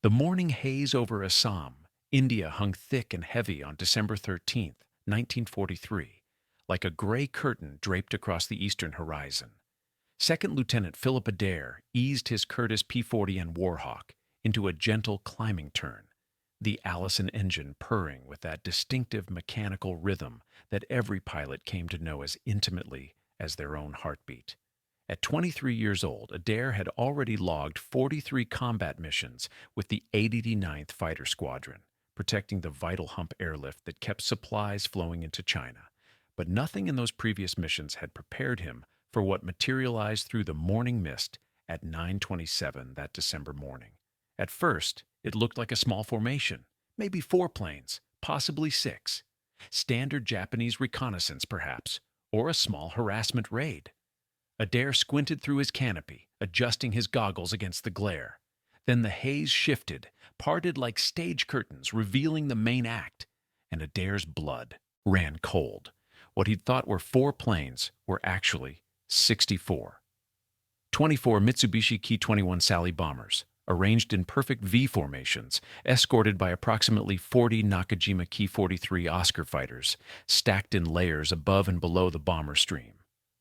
The morning haze over Assam, India hung thick and heavy on December 13th, 1943, like a gray curtain draped across the eastern horizon. Second Lieutenant Philip Adair eased his Curtiss P-40 and Warhawk into a gentle climbing turn, the Allison engine purring with that distinctive mechanical rhythm that every pilot came to know as intimately as their own heartbeat. At 23 years old, Adair had already logged 43 combat missions with the 89th Fighter Squadron, protecting the vital Hump airlift that kept supplies flowing into China. But nothing in those previous missions had prepared him for what materialized through the morning mist at 9:27 that December morning. At first, it looked like a small formation, maybe 4 planes, possibly 6. Standard Japanese reconnaissance, perhaps, or a small harassment raid. Adair squinted through his canopy, adjusting his goggles against the glare. Then the haze shifted, parted like stage curtains, revealing the main act, and Adair's blood ran cold. What he'd thought were 4 planes were actually 64. 24 Mitsubishi Ki-21 Sally bombers, arranged in perfect V formations, escorted by approximately 40 Nakajima Ki-43 Oscar fighters, stacked in layers above and below the bomber stream.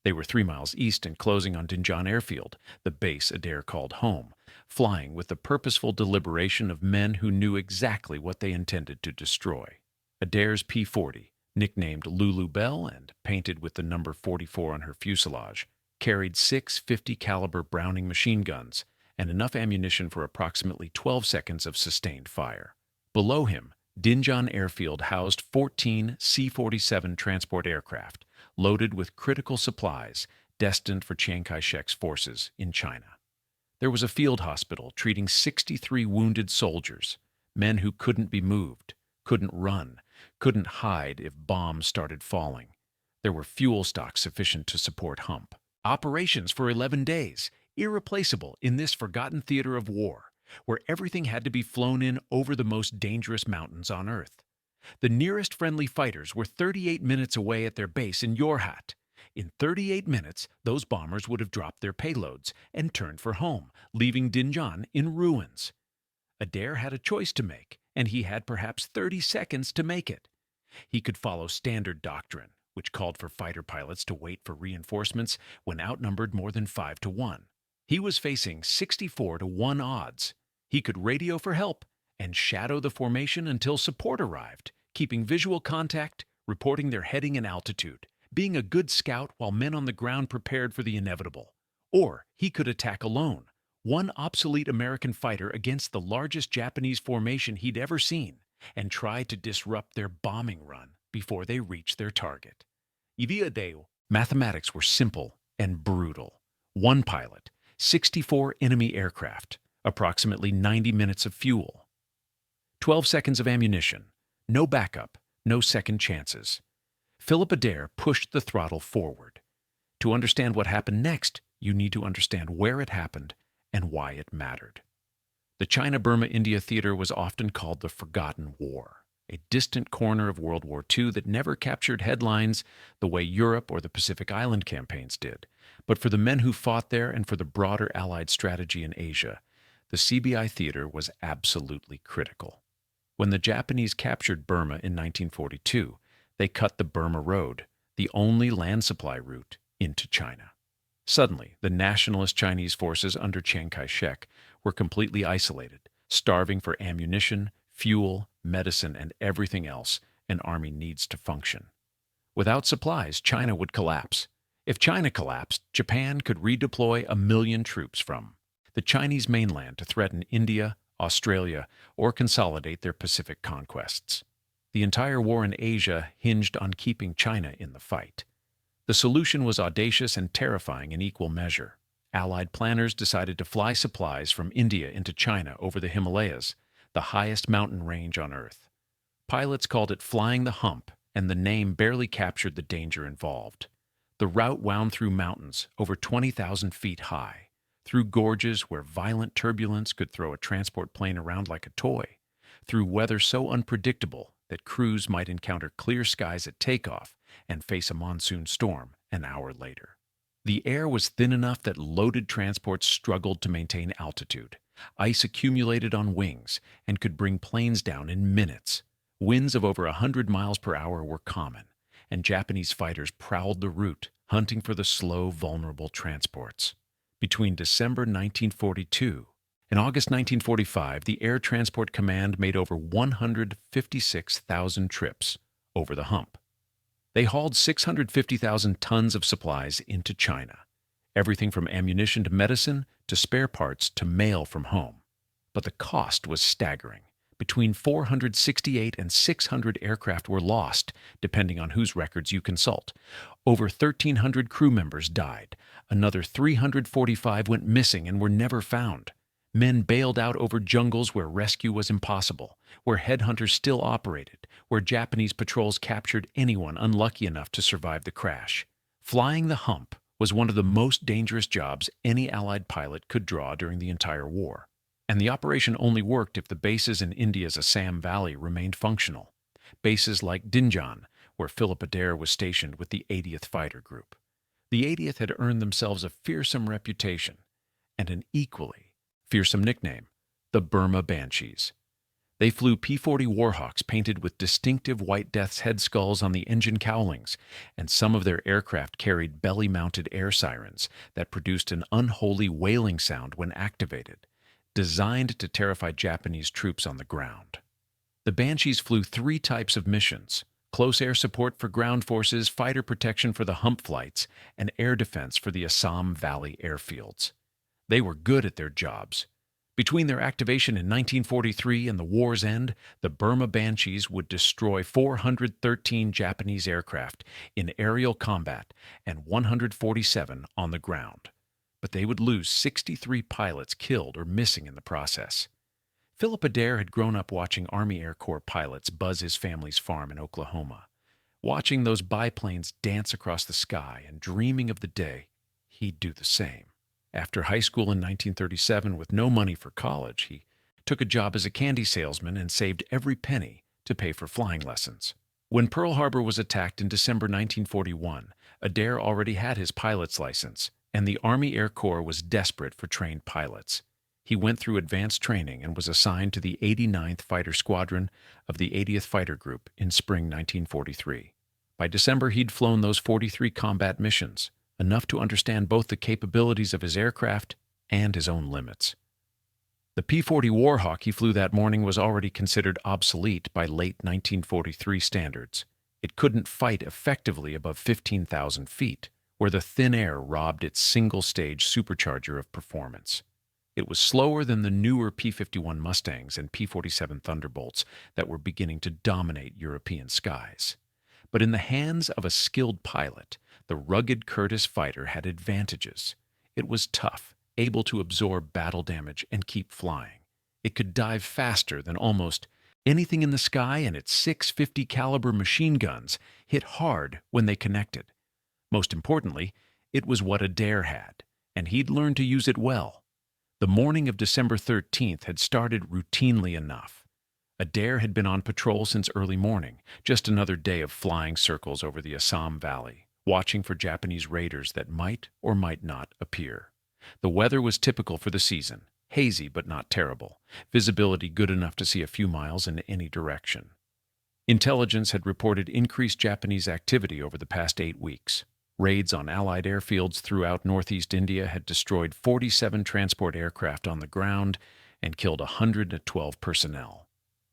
They were 3 miles east and closing on Dinjan Airfield, the base Adair called home, flying with the purposeful deliberation of men who knew exactly what they intended to destroy. Adair's P-40, nicknamed Lulu Bell and painted with the number 44 on her fuselage, carried 6 50 caliber Browning machine guns and enough ammunition for approximately 12 seconds of sustained fire. Below him, Dinjan Airfield housed 14 C-47 transport aircraft, loaded with critical supplies destined for Chiang Kai-shek's forces in China. There was a field hospital treating 63 wounded soldiers, men who couldn't be moved, couldn't run, couldn't hide if bombs started falling. There were fuel stocks sufficient to support Hump. Operations for 11 days, irreplaceable in this forgotten theater of war, where everything had to be flown in over the most dangerous mountains on Earth. The nearest friendly fighters were 38 minutes away at their base in Yorhat. In 38 minutes, those bombers would have dropped their payloads and turned for home, leaving Dinjan in ruins. Adair had a choice to make, and he had perhaps 30 seconds to make it. He could follow standard doctrine, which called for fighter pilots to wait for reinforcements when outnumbered more than 5 to 1. He was facing 64 to 1 odds. He could radio for help and shadow the formation until support arrived, keeping visual contact, reporting their heading and altitude, being a good scout while men on the ground prepared for the inevitable. Or he could attack alone, one obsolete American fighter against the largest Japanese formation he'd ever seen, and try to disrupt their bombing run before they reached their target. Iviadeo, mathematics were simple and brutal. 1 pilot, 64 enemy aircraft, approximately 90 minutes of fuel, 12 seconds of ammunition, no backup, no second chances. Philip Adair pushed the throttle forward. To understand what happened next, you need to understand where it happened and why it mattered. The China-Burma-India theater was often called the Forgotten War, a distant corner of World War II that never captured headlines the way Europe or the Pacific Island campaigns did. But for the men who fought there and for the broader Allied strategy in Asia, the CBI theater was absolutely critical. When the Japanese captured Burma in 1942, they cut the Burma Road, the only land supply route into China. Suddenly, the nationalist Chinese forces under Chiang Kai-shek were completely isolated, starving for ammunition, fuel, medicine, and everything else an army needs to function. Without supplies, China would collapse. If China collapsed, Japan could redeploy 1 million troops from the Chinese mainland to threaten India, Australia, or consolidate their Pacific conquests. The entire war in Asia hinged on keeping China in the fight. The solution was audacious and terrifying in equal measure. Allied planners decided to fly supplies from India into China over the Himalayas, the highest mountain range on Earth. Pilots called it flying the hump, and the name barely captured the danger involved. The route wound through mountains over 20,000 feet high, through gorges where violent turbulence could throw a transport plane around like a toy, through weather so unpredictable that crews might encounter clear skies at takeoff and face a monsoon storm an hour later. The air was thin enough that loaded transports struggled to maintain altitude, Ice accumulated on wings and could bring planes down in minutes. Winds of over 100 miles per hour were common, and Japanese fighters prowled the route, hunting for the slow, vulnerable transports. Between December 1942 and August 1945, the Air Transport Command made over 156,000 trips over the Hump. They hauled 650,000 tons of supplies into China, everything from ammunition to medicine to spare parts to mail from home. But the cost was staggering. Between 468 and 600 aircraft were lost, depending on whose records you consult. Over 1,300 crew members died. Another 345 went missing and were never found. Men bailed out over jungles where rescue was impossible, where headhunters still operated, where Japanese patrols captured anyone unlucky enough to survive the crash. Flying the Hump was one of the most dangerous jobs any Allied pilot could draw during the entire war. And the operation only worked if the bases in India's Assam Valley remained functional. Bases like Dinjan, where Philip Adair was stationed with the 80th Fighter Group. The 80th had earned themselves a fearsome reputation and an equally fearsome nickname, the Burma Banshees. They flew P-40 Warhawks painted with distinctive White Death's head skulls on the engine cowlings, and some of their aircraft carried belly-mounted air sirens that produced an unholy wailing sound when activated, designed to terrify Japanese troops on the ground. The Banshees flew 3 types of missions: close air support for ground forces, fighter protection for the Hump flights, and air defense for the Assam Valley airfields. They were good at their jobs. Between their activation in 1943 and the war's end, the Burma Banshees would destroy 413 Japanese aircraft in aerial combat and 147 on the ground. But they would lose 63 pilots killed or missing in the process. Philip Adair had grown up watching Army Air Corps pilots buzz his family's farm in Oklahoma. Watching those biplanes dance across the sky and dreaming of the day he'd do the same. After high school in 1937, with no money for college, he took a job as a candy salesman and saved every penny to pay for flying lessons. When Pearl Harbor was attacked in December 1941, Adair already had his pilot's license, and the Army Air Corps was desperate for trained pilots. He went through advanced training and was assigned to the 89th Fighter Squadron of the 80th Fighter Group in spring 1943. By December, he'd flown those 43 combat missions, enough to understand both the capabilities of his aircraft and his own limits. The P-40 Warhawk he flew that morning was already considered obsolete by late 1943 standards. It couldn't fight effectively above 15,000 feet, where the thin air robbed its single-stage supercharger of performance. It was slower than the newer P-51 Mustangs and P-47 Thunderbolts that were beginning to dominate European skies. But in the hands of a skilled pilot, the rugged Curtiss fighter had advantages. It was tough, able to absorb battle damage and keep flying. It could dive faster than almost anything in the sky, and its 650 caliber machine guns hit hard when they connected. Most importantly, it was what Adair had, and he'd learned to use it well. The morning of December 13th had started routinely enough. Adair had been on patrol since early morning, just another day of flying circles over the Assam Valley, watching for Japanese raiders that might or might not appear. The weather was typical for the season, hazy but not terrible, visibility good enough to see a few miles in any direction. Intelligence had reported increased Japanese activity over the past 8 weeks. Raids on Allied airfields throughout northeast India had destroyed 47 transport aircraft on the ground and killed 112 personnel.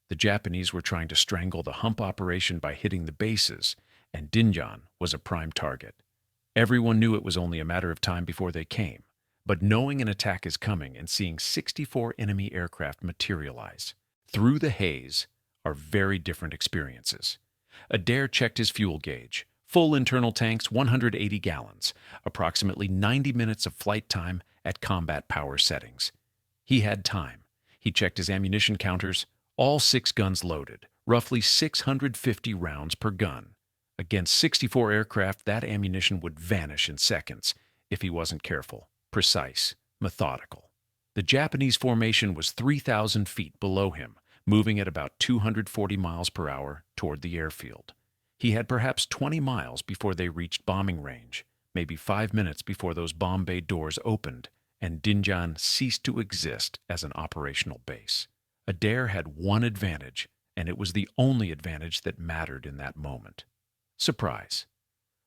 The Japanese were trying to strangle the Hump operation by hitting the bases, and Dinjan was a prime target. Everyone knew it was only a matter of time before they came, but knowing an attack is coming and seeing 64 enemy aircraft materialize through the haze are very different experiences. Adair checked his fuel gauge. Full internal tanks, 180 gallons, approximately 90 minutes of flight time at combat power settings. He had time. He checked his ammunition counters, all 6 guns loaded, roughly 650 rounds per gun. Against 64 aircraft, that ammunition would vanish in seconds if he wasn't careful, precise, methodical. The Japanese formation was 3,000 feet below him, moving at about 240 miles per hour toward the airfield. He had perhaps 20 miles before they reached bombing range, maybe 5 minutes before those bomb bay doors opened and Dinjan ceased to exist as an operational base. Adair had one advantage, and it was the only advantage that mattered in that moment. Surprise.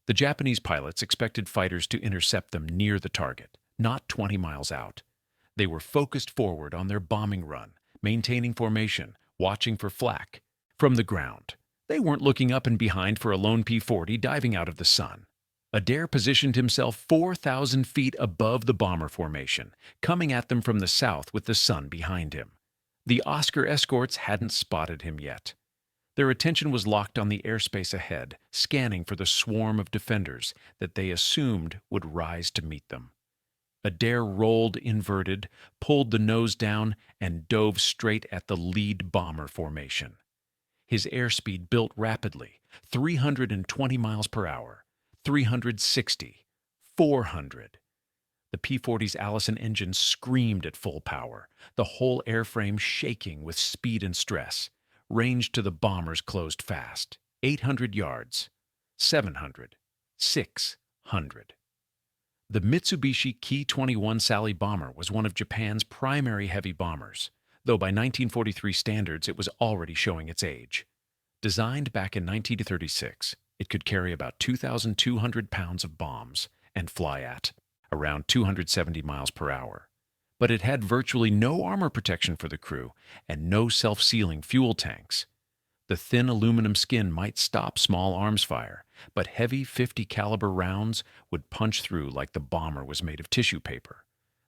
The Japanese pilots expected fighters to intercept them near the target, not 20 miles out. They were focused forward on their bombing run, maintaining formation, watching for flak. From the ground, they weren't looking up and behind for a lone P-40 diving out of the sun. Adair positioned himself 4,000 feet above the bomber formation, coming at them from the south with the sun behind him. The Oscar escorts hadn't spotted him yet. Their attention was locked on the airspace ahead, scanning for the swarm of defenders that they assumed would rise to meet them. Adair rolled inverted, pulled the nose down, and dove straight at the lead bomber formation. His airspeed built rapidly, 320 miles per hour, 360, 400. The P-40's Allison engine screamed at full power, the whole airframe shaking with speed and stress. Range to the bombers closed fast. 800 yards, 700, 600. The Mitsubishi Ki-21 Sally bomber was one of Japan's primary heavy bombers, though by 1943 standards it was already showing its age. Designed back in 1936, it could carry about 2,200 pounds of bombs and fly at around 270 miles per hour. But it had virtually no armor protection for the crew and no self-sealing fuel tanks. The thin aluminum skin might stop small arms fire, but heavy .50 caliber rounds would punch through like the bomber was made of tissue paper.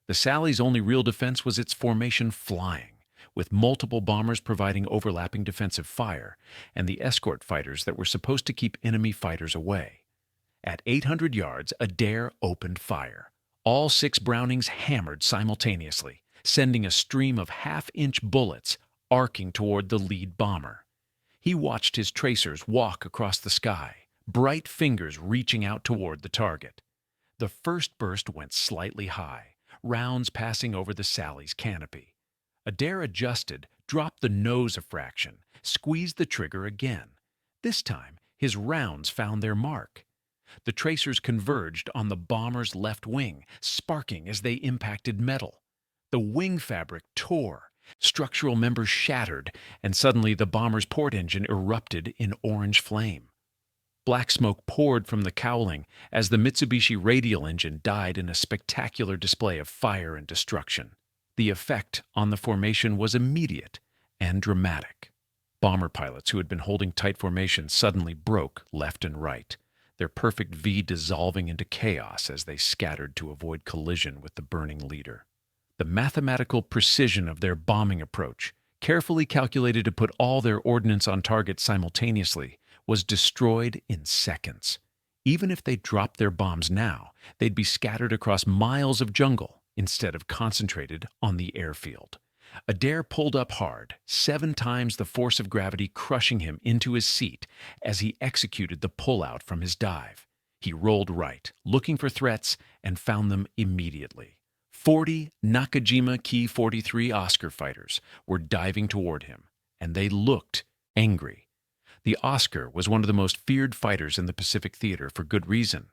The Sally's only real defense was its formation flying, with multiple bombers providing overlapping defensive fire, and the escort fighters that were supposed to keep enemy fighters away. At 800 yards, Adair opened fire. All 6 Brownings hammered simultaneously, sending a stream of half-inch bullets arcing toward the lead bomber. He watched his tracers walk across the sky, bright fingers reaching out toward the target. The first burst went slightly high, rounds passing over the Sally's canopy. Adair adjusted, dropped the nose a fraction, squeezed the trigger again. This time, his rounds found their mark. The tracers converged on the bomber's left wing, sparking as they impacted metal. The wing fabric tore, structural members shattered, and suddenly the bomber's port engine erupted in orange flame. Black smoke poured from the cowling as the Mitsubishi radial engine died in a spectacular display of fire and destruction. The effect on the formation was immediate and dramatic. Bomber pilots who had been holding tight formation suddenly broke left and right, their perfect V dissolving into chaos as they scattered to avoid collision with the burning leader. The mathematical precision of their bombing approach, carefully calculated to put all their ordnance on target simultaneously, was destroyed in seconds. Even if they dropped their bombs now, they'd be scattered across miles of jungle instead of concentrated on the airfield. Adair pulled up hard, 7 times the force of gravity crushing him into his seat as he executed the pullout from his dive. He rolled right, looking for threats, and found them immediately. 40 Nakajima Ki-43 Oscar fighters were diving toward him, and they looked angry. The Oscar was one of the most feared fighters in the Pacific Theater for good reason.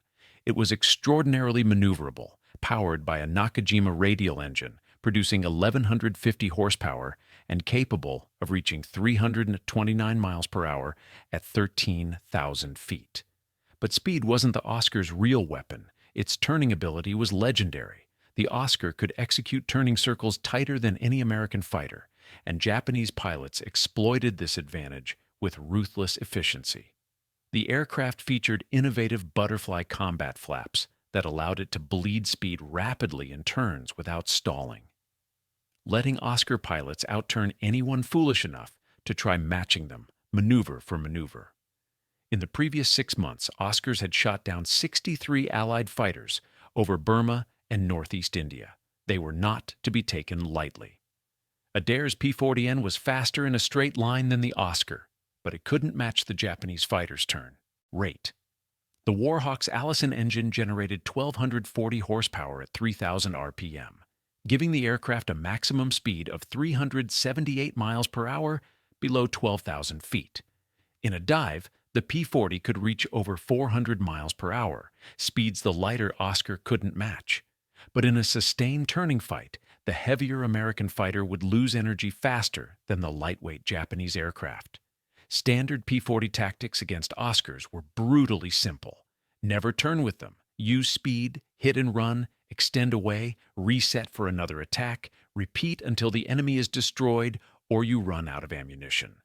It was extraordinarily maneuverable, powered by a Nakajima radial engine, producing 1,150 horsepower and capable of reaching 329 miles per hour at 13,000 feet. But speed wasn't the Oscar's real weapon. Its turning ability was legendary. The Oscar could execute turning circles tighter than any American fighter, and Japanese pilots exploited this advantage with ruthless efficiency. The aircraft featured innovative butterfly combat flaps that allowed it to bleed speed rapidly in turns without stalling, letting Oscar pilots outturn anyone foolish enough to try matching them, maneuver for maneuver. In the previous 6 months, Oscars had shot down 63 Allied fighters over Burma and Northeast India. They were not to be taken lightly. Adair's P-40N was faster in a straight line than the Oscar, but it couldn't match the Japanese fighter's turn rate. The Warhawk's Allison engine generated 1,240 horsepower at 3,000 RPM, giving the aircraft a maximum speed of 378 miles per hour below 12,000 feet. In a dive, the P-40 could reach over 400 miles per hour, speeds the lighter Oscar couldn't match. But in a sustained turning fight, the heavier American fighter would lose energy faster than the lightweight Japanese aircraft. Standard P-40 tactics against Oscars were brutally simple. Never turn with them. Use speed, hit and run, extend away, reset for another attack, repeat until the enemy is destroyed or you run out of ammunition.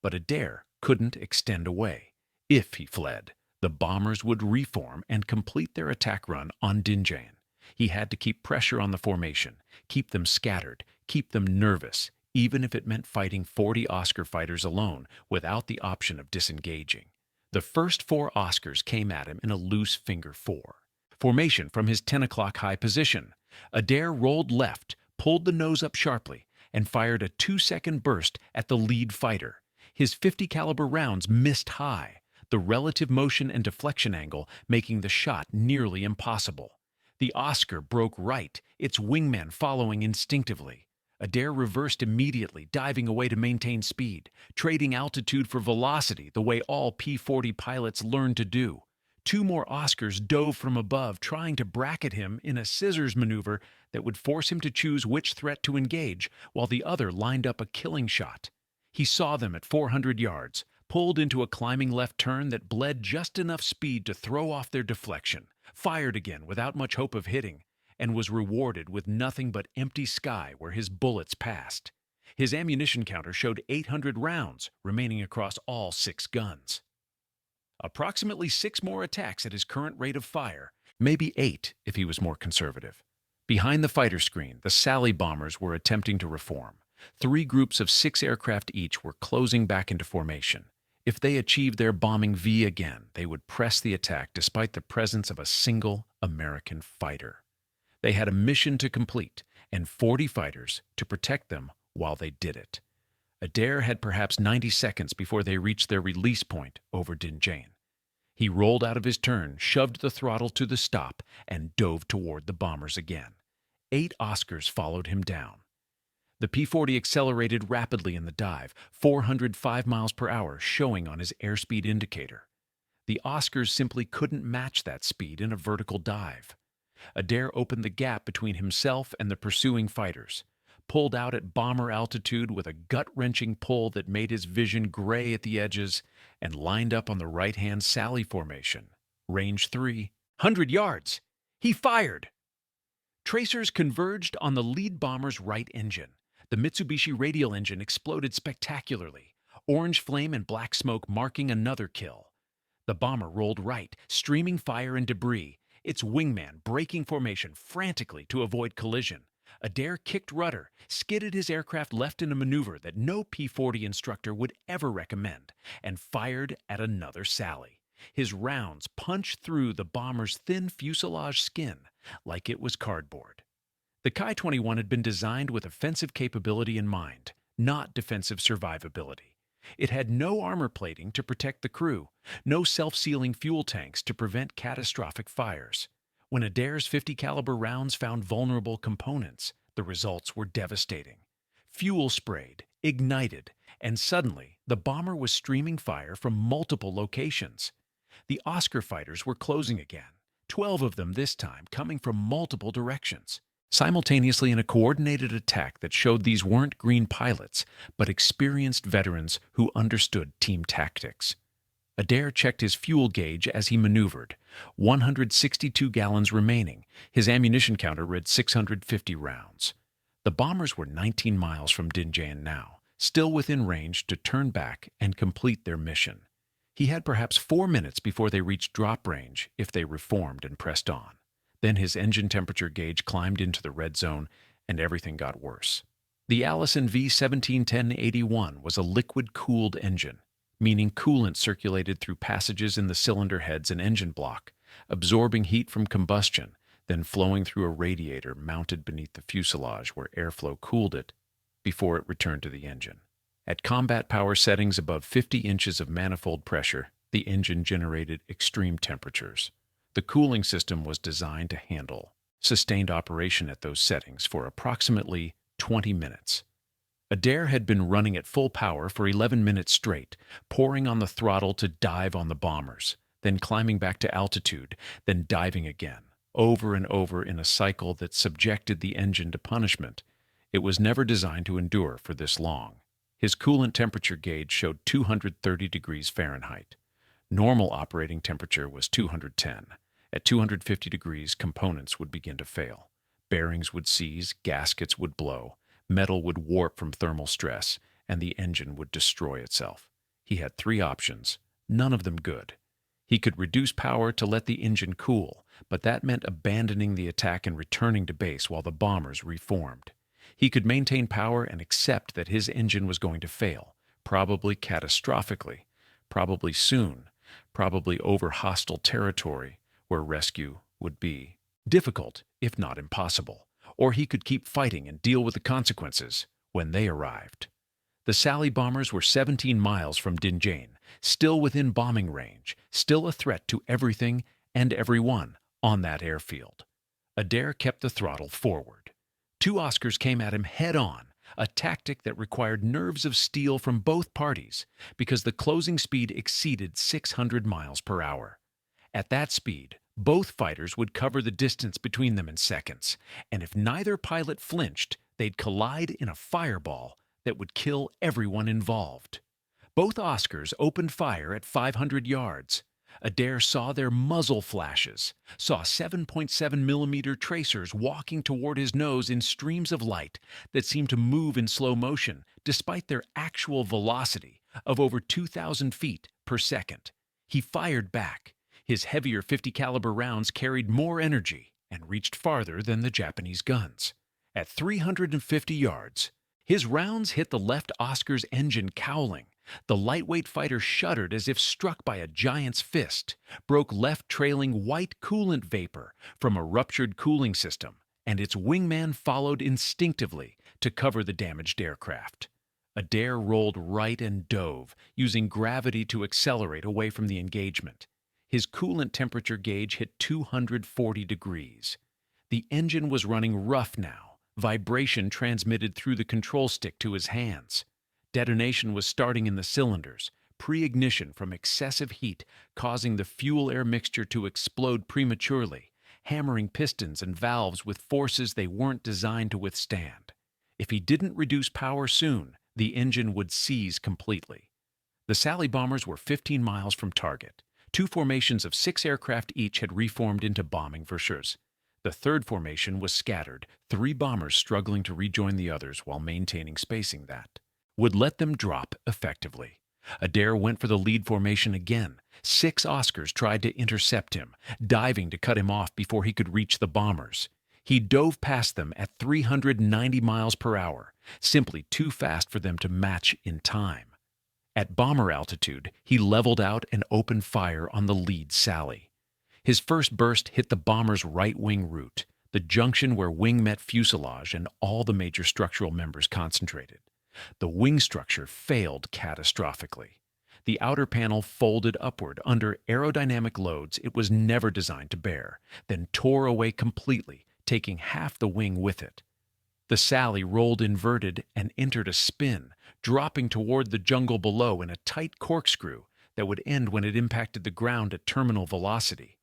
But Adair couldn't extend away. If he fled, the bombers would reform and complete their attack run on Dinjain. He had to keep pressure on the formation, keep them scattered, keep them nervous, even if it meant fighting 40 Oscar fighters alone without the option of disengaging. The first 4 Oscars came at him in a loose finger 4. Formation from his 10 o'clock high position. Adair rolled left, pulled the nose up sharply, and fired a 2-second burst at the lead fighter. His 50 caliber rounds missed high, the relative motion and deflection angle making the shot nearly impossible. The Oscar broke right, its wingman following instinctively. Adair reversed immediately, diving away to maintain speed, trading altitude for velocity the way all P-40 pilots learned to do. 2 more Oscars dove from above, trying to bracket him in a scissors maneuver that would force him to choose which threat to engage, while the other lined up a killing shot. He saw them at 400 yards, pulled into a climbing left turn that bled just enough speed to throw off their deflection, fired again without much hope of hitting, and was rewarded with nothing but empty sky where his bullets passed. His ammunition counter showed 800 rounds remaining across all 6 guns. Approximately 6 more attacks at his current rate of fire, maybe 8 if he was more conservative. Behind the fighter screen, the Sally bombers were attempting to reform. 3 groups of 6 aircraft each were closing back into formation. If they achieved their bombing V again, they would press the attack despite the presence of a single American fighter. They had a mission to complete, and 40 fighters to protect them while they did it. Adair had perhaps 90 seconds before they reached their release point over Dinjain. He rolled out of his turn, shoved the throttle to the stop, and dove toward the bombers again. 8 Oscars followed him down. The P-40 accelerated rapidly in the dive, 405 miles per hour showing on his airspeed indicator. The Oscars simply couldn't match that speed in a vertical dive. Adair opened the gap between himself and the pursuing fighters, pulled out at bomber altitude with a gut-wrenching pull that made his vision gray at the edges, and lined up on the right-hand Sally formation. Range 300 yards. He fired! Tracers converged on the lead bomber's right engine. The Mitsubishi radial engine exploded spectacularly, orange flame and black smoke marking another kill. The bomber rolled right, streaming fire and debris, its wingman breaking formation frantically to avoid collision. Adair kicked rudder, skidded his aircraft left in a maneuver that no P-40 instructor would ever recommend, and fired at another Sally. His rounds punched through the bomber's thin fuselage skin like it was cardboard. The Ki-21 had been designed with offensive capability in mind, not defensive survivability. It had no armor plating to protect the crew, no self-sealing fuel tanks to prevent catastrophic fires. When Adair's 50 caliber rounds found vulnerable components, the results were devastating. Fuel sprayed, ignited, and suddenly the bomber was streaming fire from multiple locations. The Oscar fighters were closing again, 12 of them this time coming from multiple directions, simultaneously in a coordinated attack that showed these weren't green pilots, but experienced veterans who understood team tactics. Adair checked his fuel gauge as he maneuvered. 162 gallons remaining. His ammunition counter read 650 rounds. The bombers were 19 miles from Dinjain now, still within range to turn back and complete their mission. He had perhaps 4 minutes before they reached drop range if they reformed and pressed on. Then his engine temperature gauge climbed into the red zone, and everything got worse. The Allison V1710-81 was a liquid-cooled engine, meaning coolant circulated through passages in the cylinder heads and engine block, absorbing heat from combustion, then flowing through a radiator mounted beneath the fuselage where airflow cooled it before it returned to the engine. At combat power settings above 50 inches of manifold pressure, the engine generated extreme temperatures. The cooling system was designed to handle sustained operation at those settings for approximately 20 minutes. Adair had been running at full power for 11 minutes straight, pouring on the throttle to dive on the bombers, then climbing back to altitude, then diving again. over and over in a cycle that subjected the engine to punishment. It was never designed to endure for this long. His coolant temperature gauge showed 230 degrees Fahrenheit. Normal operating temperature was 210. At 250 degrees, components would begin to fail. Bearings would seize, gaskets would blow, metal would warp from thermal stress, and the engine would destroy itself. He had three options, none of them good. He could reduce power to let the engine cool, but that meant abandoning the attack and returning to base while the bombers reformed. He could maintain power and accept that his engine was going to fail, probably catastrophically, probably soon, probably over hostile territory where rescue would be difficult, if not impossible. Or he could keep fighting and deal with the consequences when they arrived. The Sally bombers were 17 miles from Dinjane, still within bombing range, still a threat to everything and everyone on that airfield. Adair kept the throttle forward. Two Oscars came at him head-on, a tactic that required nerves of steel from both parties because the closing speed exceeded 600 miles per hour. At that speed, both fighters would cover the distance between them in seconds, and if neither pilot flinched, they'd collide in a fireball that would kill everyone involved. Both Oscars opened fire at 500 yards. Adair saw their muzzle flashes, saw 7.7mm tracers walking toward his nose in streams of light that seemed to move in slow motion despite their actual velocity of over 2,000 feet per second. He fired back. His heavier .50 caliber rounds carried more energy and reached farther than the Japanese guns. At 350 yards, his rounds hit the left Oscar's engine cowling. The lightweight fighter shuddered as if struck by a giant's fist, broke left trailing white coolant vapor from a ruptured cooling system, and its wingman followed instinctively to cover the damaged aircraft. Adair rolled right and dove, using gravity to accelerate away from the engagement. His coolant temperature gauge hit 240 degrees. The engine was running rough now, vibration transmitted through the control stick to his hands. Detonation was starting in the cylinders, pre-ignition from excessive heat causing the fuel-air mixture to explode prematurely, hammering pistons and valves with forces they weren't designed to withstand. If he didn't reduce power soon, the engine would seize completely. The Sally bombers were 15 miles from target. Two formations of 6 aircraft each had reformed into bombing verschures. The third formation was scattered, 3 bombers struggling to rejoin the others while maintaining spacing that would let them drop effectively. Adair went for the lead formation again. 6 Oscars tried to intercept him, diving to cut him off before he could reach the bombers. He dove past them at 390 miles per hour, simply too fast for them to match in time. At bomber altitude, he leveled out and opened fire on the lead Sally. His first burst hit the bomber's right wing root, the junction where wing met fuselage and all the major structural members concentrated. The wing structure failed catastrophically. The outer panel folded upward under aerodynamic loads it was never designed to bear, then tore away completely, taking half the wing with it. The Sally rolled inverted and entered a spin, dropping toward the jungle below in a tight corkscrew that would end when it impacted the ground at terminal velocity.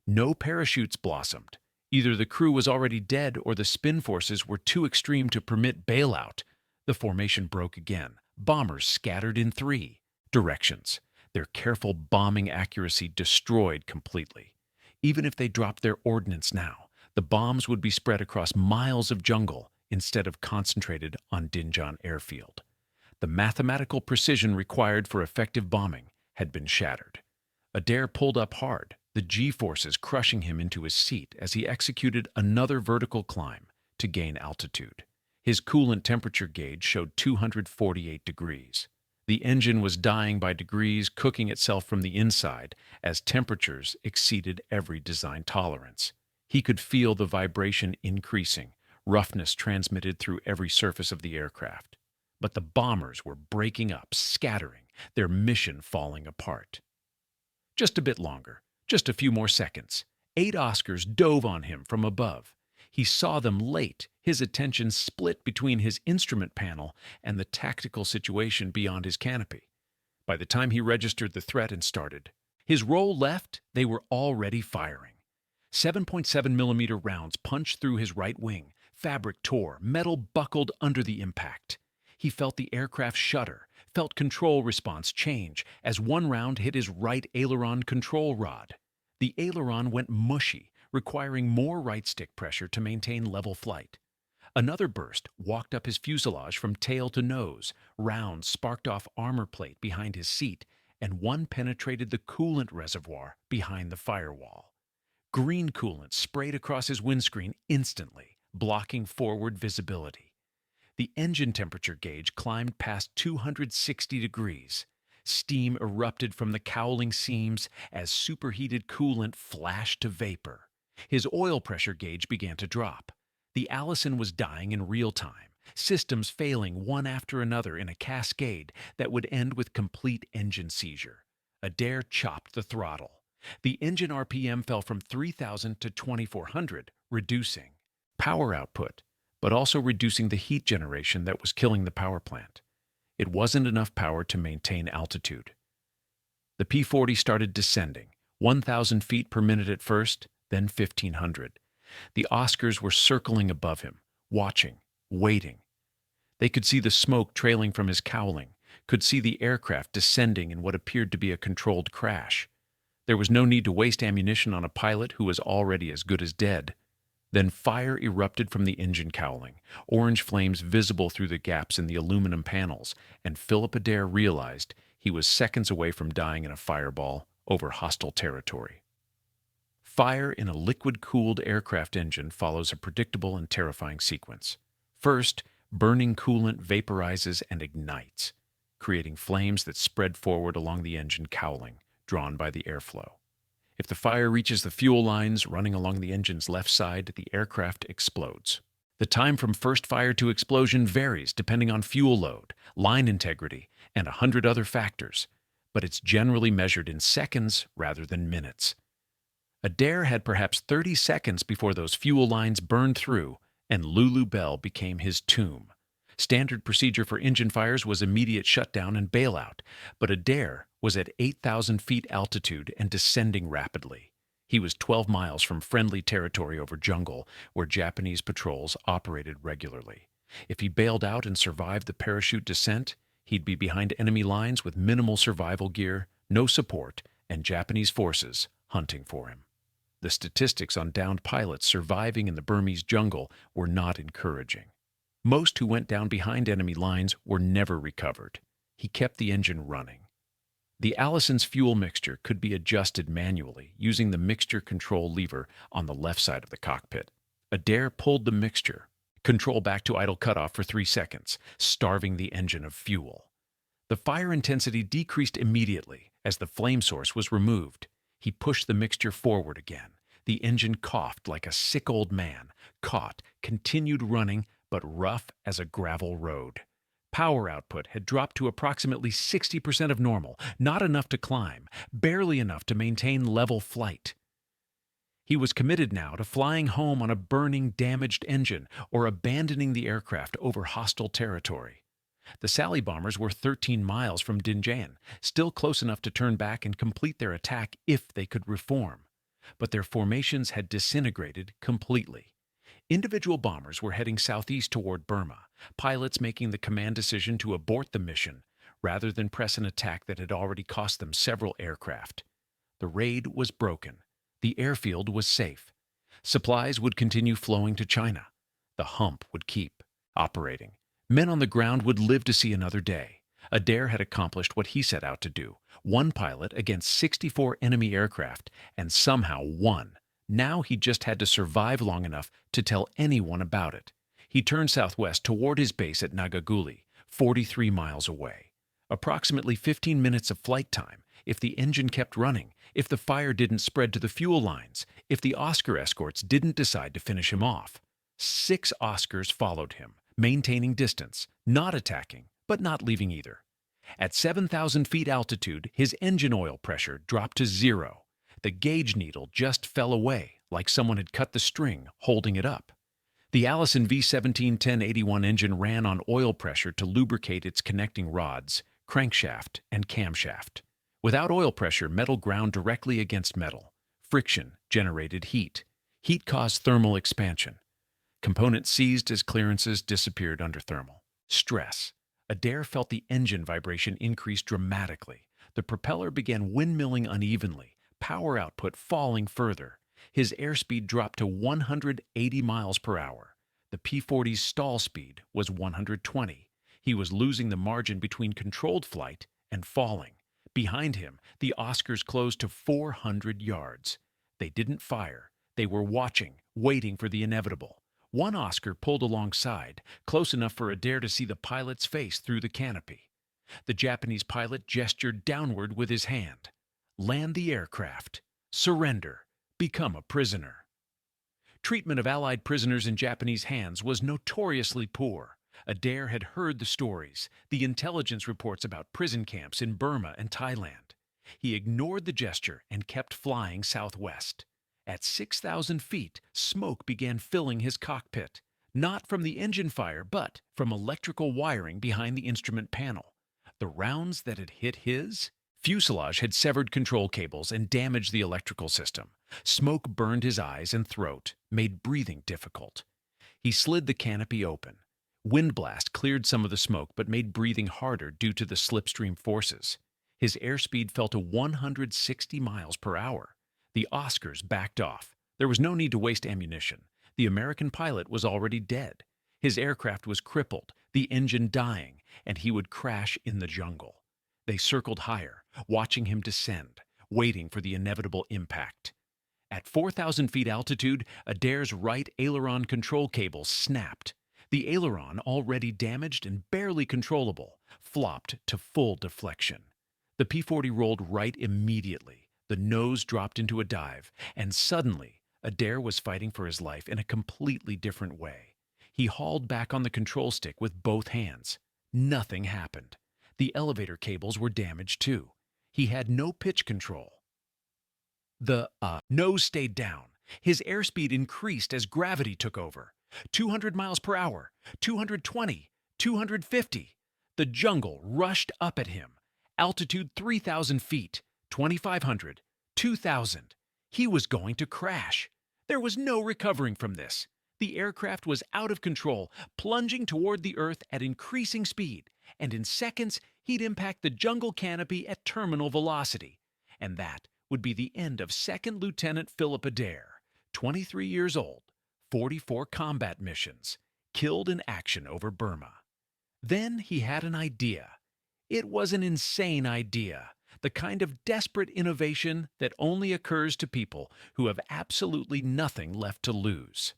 No parachutes blossomed. Either the crew was already dead or the spin forces were too extreme to permit bailout. The formation broke again. Bombers scattered in 3 directions, their careful bombing accuracy destroyed completely. Even if they dropped their ordnance now, the bombs would be spread across miles of jungle instead of concentrated on Dinjane airfield. The mathematical precision required for effective bombing had been shattered. Adair pulled up hard, the G-forces crushing him into his seat as he executed another vertical climb to gain altitude. His coolant temperature gauge showed 248 degrees. The engine was dying by degrees, cooking itself from the inside as temperatures exceeded every design tolerance. He could feel the vibration increasing, roughness transmitted through every surface of the aircraft. But the bombers were breaking up, scattering, their mission falling apart. Just a bit longer, just a few more seconds. 8 Oscars dove on him from above. He saw them late, his attention split between his instrument panel and the tactical situation beyond his canopy. By the time he registered the threat and started his roll left, they were already firing. 7.7 millimeter rounds punched through his right wing. Fabric tore, metal buckled under the impact. He felt the aircraft shudder, felt control response change as one round hit his right aileron control rod. The aileron went mushy, requiring more right stick pressure to maintain level flight. Another burst walked up his fuselage from tail to nose. Rounds sparked off armor plate behind his seat, and one penetrated the coolant reservoir behind the firewall. Green coolant sprayed across his windscreen instantly, blocking forward visibility. The engine temperature gauge climbed past 260 degrees. Steam erupted from the cowling seams as superheated coolant flashed to vapor. His oil pressure gauge began to drop. The Allison was dying in real time, systems failing one after another in a cascade that would end with complete engine seizure. Adair chopped the throttle. The engine RPM fell from 3,000 to 2,400, reducing power output, but also reducing the heat generation that was killing the power plant. It wasn't enough power to maintain altitude. The P-40 started descending, 1,000 feet per minute at first, then 1,500. The Oscars were circling above him, watching, waiting. They could see the smoke trailing from his cowling, could see the aircraft descending in what appeared to be a controlled crash. There was no need to waste ammunition on a pilot who was already as good as dead. Then fire erupted from the engine cowling, orange flames visible through the gaps in the aluminum panels, and Philip Adair realized he was seconds away from dying in a fireball over hostile territory. Fire in a liquid-cooled aircraft engine follows a predictable and terrifying sequence. First, burning coolant vaporizes and ignites, creating flames that spread forward along the engine cowling, drawn by the airflow. If the fire reaches the fuel lines running along the engine's left side, the aircraft explodes. The time from first fire to explosion varies depending on fuel load, line integrity, and 100 other factors, but it's generally measured in seconds rather than minutes. Adair had perhaps 30 seconds before those fuel lines burned through, and Lulu Bell became his tomb. Standard procedure for engine fires was immediate shutdown and bailout, but Adair was at 8,000 feet altitude and descending rapidly. He was 12 miles from friendly territory over jungle, where Japanese patrols operated regularly. If he bailed out and survived the parachute descent, he'd be behind enemy lines with minimal survival gear, no support, and Japanese forces hunting for him. The statistics on downed pilots surviving in the Burmese jungle were not encouraging. Most who went down behind enemy lines were never recovered. He kept the engine running. The Allison's fuel mixture could be adjusted manually using the mixture control lever on the left side of the cockpit. Adair pulled the mixture, control back to idle cutoff for 3 seconds, starving the engine of fuel. The fire intensity decreased immediately as the flame source was removed. He pushed the mixture forward again. The engine coughed like a sick old man, caught, continued running, but rough as a gravel road. Power output had dropped to approximately 60% of normal, not enough to climb, barely enough to maintain level flight. He was committed now to flying home on a burning, damaged engine or abandoning the aircraft over hostile territory. The Sally bombers were 13 miles from Dinjan, still close enough to turn back and complete their attack if they could reform. But their formations had disintegrated completely. Individual bombers were heading southeast toward Burma, pilots making the command decision to abort the mission rather than press an attack that had already cost them several aircraft. The raid was broken. The airfield was safe. Supplies would continue flowing to China. The Hump would keep operating. Men on the ground would live to see another day. Adair had accomplished what he set out to do. One pilot against 64 enemy aircraft, and somehow won. Now he just had to survive long enough to tell anyone about it. He turned southwest toward his base at Nagaguli, 43 miles away. Approximately 15 minutes of flight time, if the engine kept running, if the fire didn't spread to the fuel lines, if the Oscar escorts didn't decide to finish him off. 6 Oscars followed him, maintaining distance, not attacking, but not leaving either. At 7,000 feet altitude, his engine oil pressure dropped to 0. The gauge needle just fell away, like someone had cut the string, holding it up. The Allison V-17-1081 engine ran on oil pressure to lubricate its connecting rods, crankshaft, and camshaft. Without oil pressure, metal ground directly against metal. Friction generated heat. Heat caused thermal expansion. Components seized as clearances disappeared under thermal. Stress. Adair felt the engine vibration increase dramatically. The propeller began windmilling unevenly, power output falling further. His airspeed dropped to 180 miles per hour. The P-40's stall speed was 120. He was losing the margin between controlled flight and falling. Behind him, the Oscars closed to 400 yards. They didn't fire. They were watching, waiting for the inevitable. One Oscar pulled alongside, close enough for Adair to see the pilot's face through the canopy. The Japanese pilot gestured downward with his hand. Land the aircraft. Surrender. Become a prisoner. Treatment of Allied prisoners in Japanese hands was notoriously poor. Adair had heard the stories, the intelligence reports about prison camps in Burma and Thailand. He ignored the gesture and kept flying southwest. At 6,000 feet, smoke began filling his cockpit, not from the engine fire, but from electrical wiring behind the instrument panel. The rounds that had hit his fuselage had severed control cables and damaged the electrical system. Smoke burned his eyes and throat, made breathing difficult. He slid the canopy open. Wind blast cleared some of the smoke but made breathing harder due to the slipstream forces. His airspeed fell to 160 miles per hour. The Oscars backed off. There was no need to waste ammunition. The American pilot was already dead. His aircraft was crippled, the engine dying, and he would crash in the jungle. They circled higher, watching him descend, waiting for the inevitable impact. At 4,000 feet altitude, Adair's right aileron control cable snapped. The aileron, already damaged and barely controllable, flopped to full deflection. The P-40 rolled right immediately. The nose dropped into a dive, and suddenly, Adair was fighting for his life in a completely different way. He hauled back on the control stick with both hands. Nothing happened. The elevator cables were damaged too. He had no pitch control. The nose stayed down. His airspeed increased as gravity took over. 200 miles per hour, 220, 250. The jungle rushed up at him. Altitude 3,000 feet, 2,500, 2,000. He was going to crash. There was no recovering from this. The aircraft was out of control, plunging toward the earth at increasing speed, and in seconds he'd impact the jungle canopy at terminal velocity. And that would be the end of Second Lieutenant Philip Adair, 23 years old, 44 combat missions, killed in action over Burma. Then he had an idea. It was an insane idea, the kind of desperate innovation that only occurs to people who have absolutely nothing left to lose.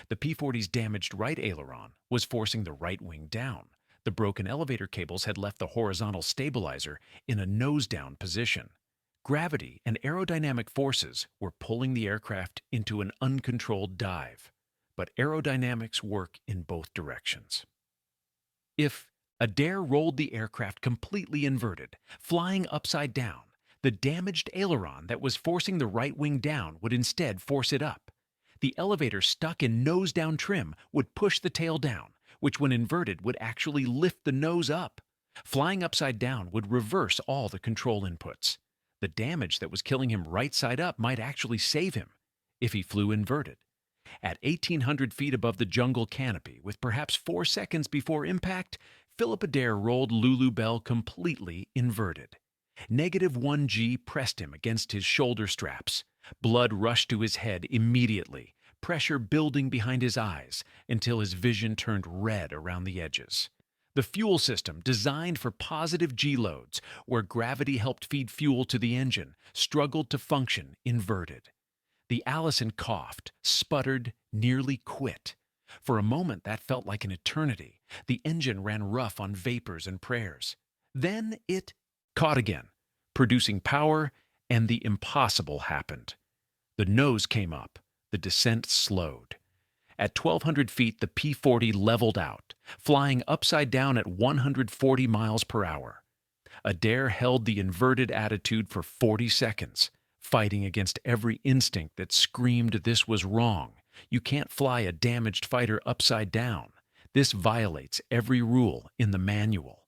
The P-40's damaged right aileron was forcing the right wing down. The broken elevator cables had left the horizontal stabilizer in a nose-down position. Gravity and aerodynamic forces were pulling the aircraft into an uncontrolled dive. But aerodynamics work in both directions. If Adair rolled the aircraft completely inverted, flying upside down, the damaged aileron that was forcing the right wing down would instead force it up. The elevator stuck in nose-down trim would push the tail down, which when inverted would actually lift the nose up. Flying upside down would reverse all the control inputs. The damage that was killing him right side up might actually save him if he flew inverted. At 1,800 feet above the jungle canopy, with perhaps 4 seconds before impact, Philip Adair rolled Lulu Bell completely inverted. -1 G pressed him against his shoulder straps. Blood rushed to his head immediately, pressure building behind his eyes until his vision turned red around the edges. The fuel system, designed for positive G loads, where gravity helped feed fuel to the engine, struggled to function inverted. The Allison coughed, sputtered, nearly quit. For a moment that felt like an eternity. The engine ran rough on vapors and prayers. Then it caught again, producing power, and the impossible happened. The nose came up. The descent slowed. At 1,200 feet, the P-40 leveled out, flying upside down at 140 miles per hour. Adair held the inverted attitude for 40 seconds, fighting against every instinct that screamed this was wrong. You can't fly a damaged fighter upside down. This violates every rule in the manual.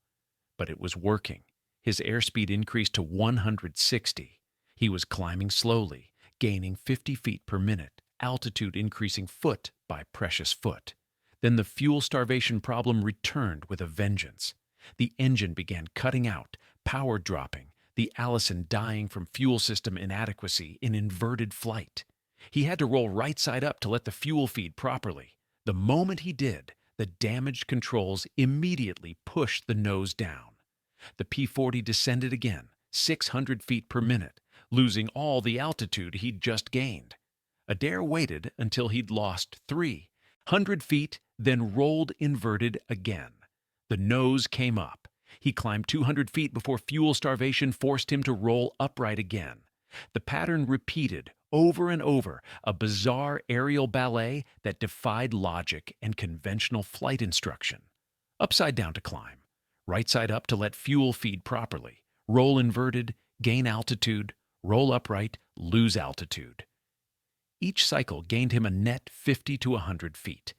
But it was working. His airspeed increased to 160. He was climbing slowly, gaining 50 feet per minute, altitude increasing foot by precious foot. Then the fuel starvation problem returned with a vengeance. The engine began cutting out, power dropping, the Allison dying from fuel system inadequacy in inverted flight. He had to roll right side up to let the fuel feed properly. The moment he did, the damaged controls immediately pushed the nose down. The P-40 descended again, 600 feet per minute, losing all the altitude he'd just gained. Adair waited until he'd lost 300 feet, then rolled inverted again. The nose came up. He climbed 200 feet before fuel starvation forced him to roll upright again. The pattern repeated over and over, a bizarre aerial ballet that defied logic and conventional flight instruction. Upside down to climb, right side up to let fuel feed properly, roll inverted, gain altitude, roll upright, lose altitude. Each cycle gained him a net 50 to 100 feet.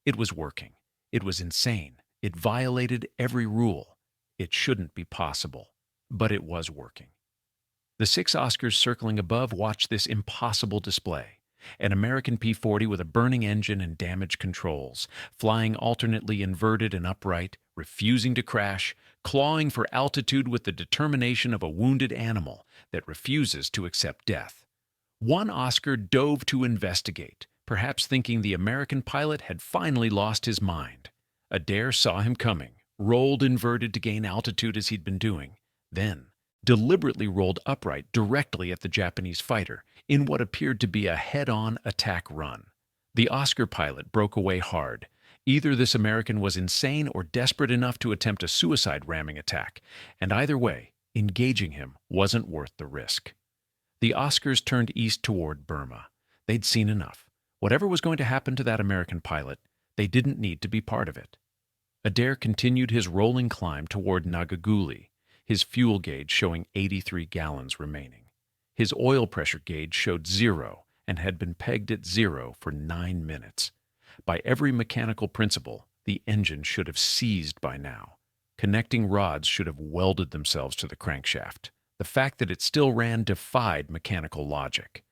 It was working. It was insane. It violated every rule. It shouldn't be possible, but it was working. The 6 Oscars circling above watched this impossible display. An American P-40 with a burning engine and damaged controls, flying alternately inverted and upright, refusing to crash, clawing for altitude with the determination of a wounded animal that refuses to accept death. One Oscar dove to investigate, perhaps thinking the American pilot had finally lost his mind. Adair saw him coming, rolled inverted to gain altitude as he'd been doing, then deliberately rolled upright directly at the Japanese fighter in what appeared to be a head-on attack run. The Oscar pilot broke away hard. Either this American was insane or desperate enough to attempt a suicide ramming attack, and either way, engaging him wasn't worth the risk. The Oscars turned east toward Burma. They'd seen enough. Whatever was going to happen to that American pilot, they didn't need to be part of it. Adair continued his rolling climb toward Nagaguli, his fuel gauge showing 83 gallons remaining. His oil pressure gauge showed 0 and had been pegged at 0 for 9 minutes. By every mechanical principle, the engine should have seized by now. Connecting rods should have welded themselves to the crankshaft. The fact that it still ran defied mechanical logic.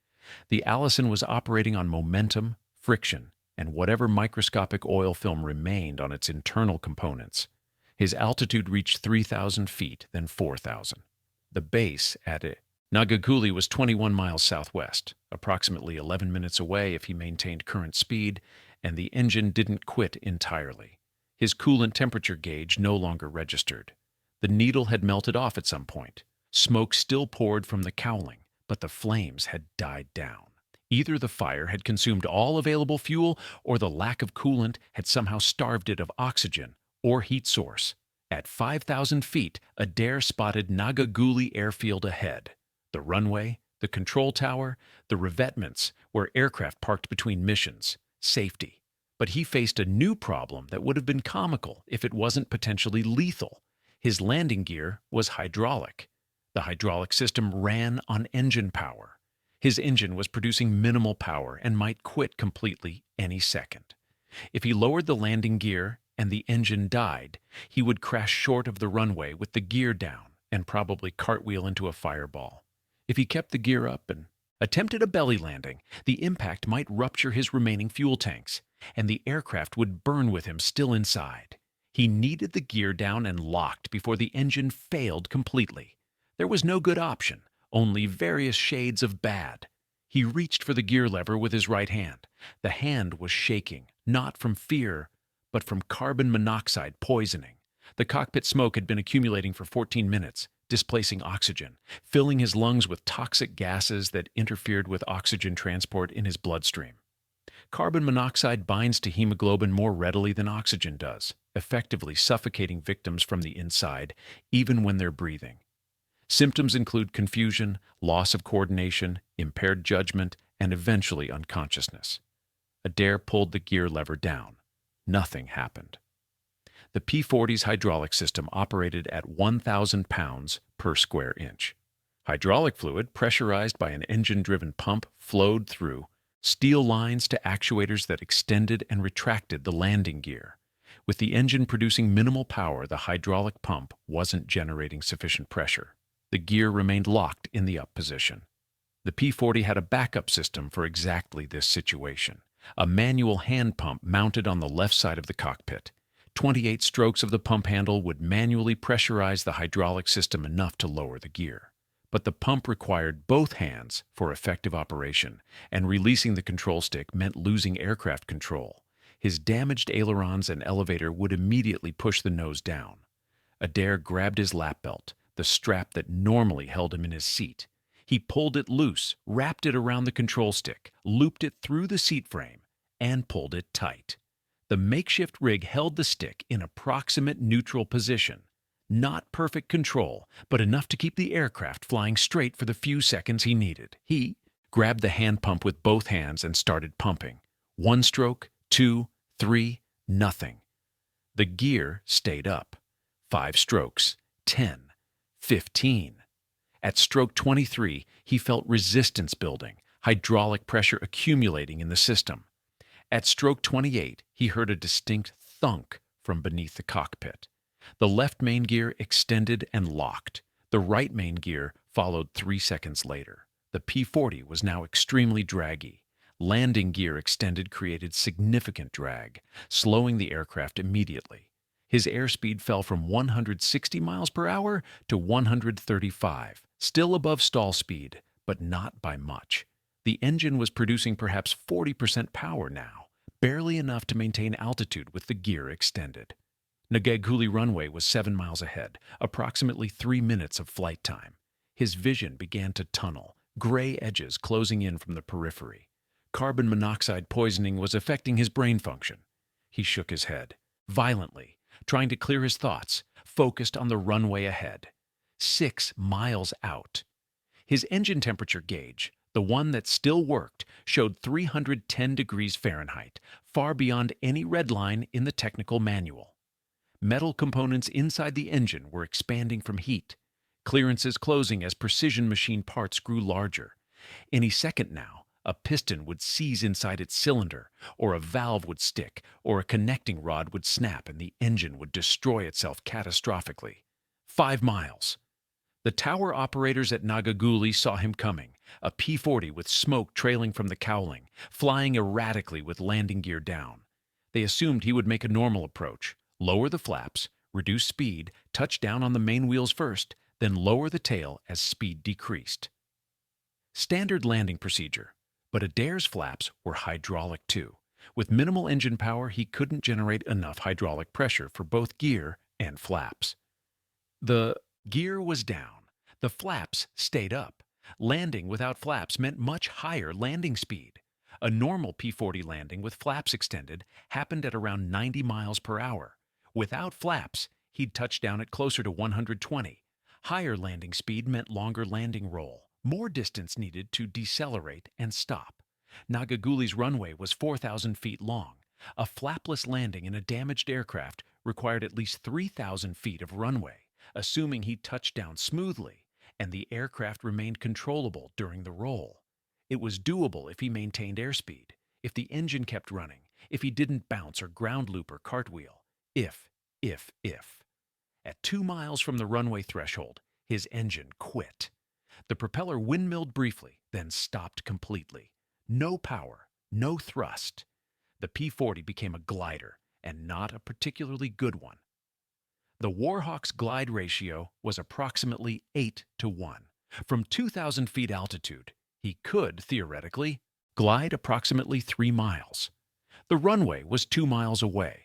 The Allison was operating on momentum, friction, and whatever microscopic oil film remained on its internal components. His altitude reached 3,000 feet, then 4,000. The base at Nagaguli was 21 miles southwest, approximately 11 minutes away if he maintained current speed, and the engine didn't quit entirely. His coolant temperature gauge no longer registered. The needle had melted off at some point. Smoke still poured from the cowling, but the flames had died down. Either the fire had consumed all available fuel, or the lack of coolant had somehow starved it of oxygen or heat source. At 5,000 feet, Adair spotted Nagaguli airfield ahead. The runway, the control tower, the revetments where aircraft parked between missions. Safety. But he faced a new problem that would have been comical if it wasn't potentially lethal. His landing gear was hydraulic. The hydraulic system ran on engine power. His engine was producing minimal power and might quit completely any second. If he lowered the landing gear and the engine died, he would crash short of the runway with the gear down and probably cartwheel into a fireball. If he kept the gear up and attempted a belly landing, the impact might rupture his remaining fuel tanks, and the aircraft would burn with him still inside. He needed the gear down and locked before the engine failed completely. There was no good option, only various shades of bad. He reached for the gear lever with his right hand. The hand was shaking, not from fear, but from carbon monoxide poisoning. The cockpit smoke had been accumulating for 14 minutes, displacing oxygen, filling his lungs with toxic gases that interfered with oxygen transport in his bloodstream. Carbon monoxide binds to hemoglobin more readily than oxygen does, effectively suffocating victims from the inside, even when they're breathing. Symptoms include confusion, loss of coordination, impaired judgment, and eventually unconsciousness. Adair pulled the gear lever down. Nothing happened. The P-40's hydraulic system operated at 1,000 pounds per square inch. Hydraulic fluid, pressurized by an engine-driven pump, flowed through steel lines to actuators that extended and retracted the landing gear. With the engine producing minimal power, the hydraulic pump wasn't generating sufficient pressure. The gear remained locked in the up position. The P-40 had a backup system for exactly this situation, a manual hand pump mounted on the left side of the cockpit. 28 strokes of the pump handle would manually pressurize the hydraulic system enough to lower the gear. But the pump required both hands for effective operation, and releasing the control stick meant losing aircraft control. His damaged ailerons and elevator would immediately push the nose down. Adair grabbed his lap belt, the strap that normally held him in his seat. He pulled it loose, wrapped it around the control stick, looped it through the seat frame, and pulled it tight. The makeshift rig held the stick in approximate neutral position. Not perfect control, but enough to keep the aircraft flying straight for the few seconds he needed. He grabbed the hand pump with both hands and started pumping. 1 stroke, 2, 3, nothing. The gear stayed up. 5 strokes, 10, 15. At stroke 23, he felt resistance building, hydraulic pressure accumulating in the system. At stroke 28, he heard a distinct thunk from beneath the cockpit. The left main gear extended and locked. The right main gear followed 3 seconds later. The P-40 was now extremely draggy. Landing gear extended created significant drag, slowing the aircraft immediately. His airspeed fell from 160 miles per hour to 135, still above stall speed, but not by much. The engine was producing perhaps 40% power now, barely enough to maintain altitude with the gear extended. Ngaguli runway was 7 miles ahead, approximately 3 minutes of flight time. His vision began to tunnel, gray edges closing in from the periphery. Carbon monoxide poisoning was affecting his brain function. He shook his head, violently, trying to clear his thoughts, focused on the runway ahead. 6 miles out. His engine temperature gauge, the one that still worked, showed 310 degrees Fahrenheit, far beyond any red line in the technical manual. Metal components inside the engine were expanding from heat, clearances closing as precision machine parts grew larger. Any second now, a piston would seize inside its cylinder, or a valve would stick, or a connecting rod would snap and the engine would destroy itself catastrophically. 5 miles. The tower operators at Ngaguli saw him coming, a P-40 with smoke trailing from the cowling, flying erratically with landing gear down. They assumed he would make a normal approach, lower the flaps, reduce speed, touch down on the main wheels first, then lower the tail as speed decreased. Standard landing procedure, but Adair's flaps were hydraulic too. With minimal engine power, he couldn't generate enough hydraulic pressure for both gear and flaps. The gear was down. The flaps stayed up. Landing without flaps meant much higher landing speed. A normal P-40 landing with flaps extended happened at around 90 miles per hour. Without flaps, he'd touch down at closer to 120. Higher landing speed meant longer landing roll, more distance needed to decelerate and stop. Ngagaguli's runway was 4,000 feet long. A flapless landing in a damaged aircraft required at least 3,000 feet of runway, assuming he touched down smoothly and the aircraft remained controllable during the roll. It was doable if he maintained airspeed, if the engine kept running, if he didn't bounce or ground loop or cartwheel. If. At 2 miles from the runway threshold, his engine quit. The propeller windmilled briefly, then stopped completely. No power, no thrust. The P-40 became a glider, and not a particularly good one. The Warhawk's glide ratio was approximately 8-to-1. From 2,000 feet altitude, he could, theoretically, glide approximately 3 miles. The runway was 2 miles away.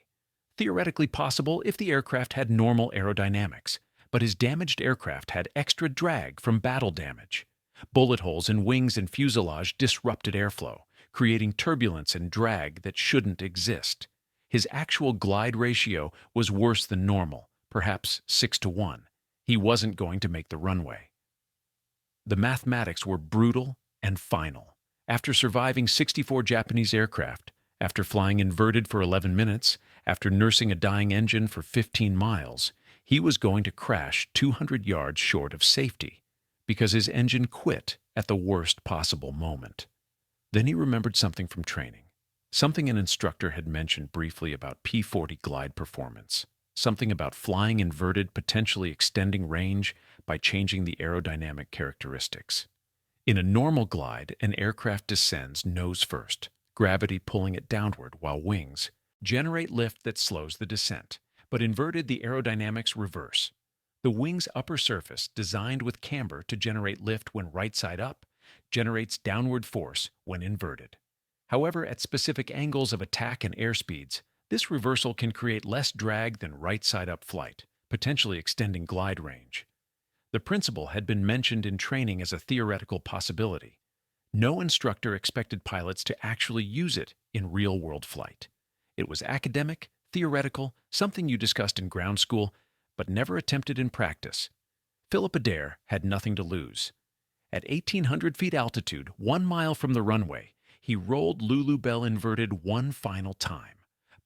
Theoretically possible if the aircraft had normal aerodynamics, but his damaged aircraft had extra drag from battle damage. Bullet holes in wings and fuselage disrupted airflow, creating turbulence and drag that shouldn't exist. His actual glide ratio was worse than normal, perhaps 6-to-1. He wasn't going to make the runway. The mathematics were brutal and final. After surviving 64 Japanese aircraft, after flying inverted for 11 minutes, after nursing a dying engine for 15 miles, he was going to crash 200 yards short of safety because his engine quit at the worst possible moment. Then he remembered something from training, something an instructor had mentioned briefly about P-40 glide performance, something about flying inverted potentially extending range by changing the aerodynamic characteristics. In a normal glide, an aircraft descends nose first, gravity pulling it downward while wings generate lift that slows the descent. But inverted, the aerodynamics reverse. The wing's upper surface, designed with camber to generate lift when right side up, generates downward force when inverted. However, at specific angles of attack and airspeeds, this reversal can create less drag than right side up flight, potentially extending glide range. The principle had been mentioned in training as a theoretical possibility. No instructor expected pilots to actually use it in real-world flight. It was academic, theoretical, something you discussed in ground school, but never attempted in practice. Philip Adair had nothing to lose. At 1,800 feet altitude, 1 mile from the runway, he rolled Lulu Bell inverted one final time.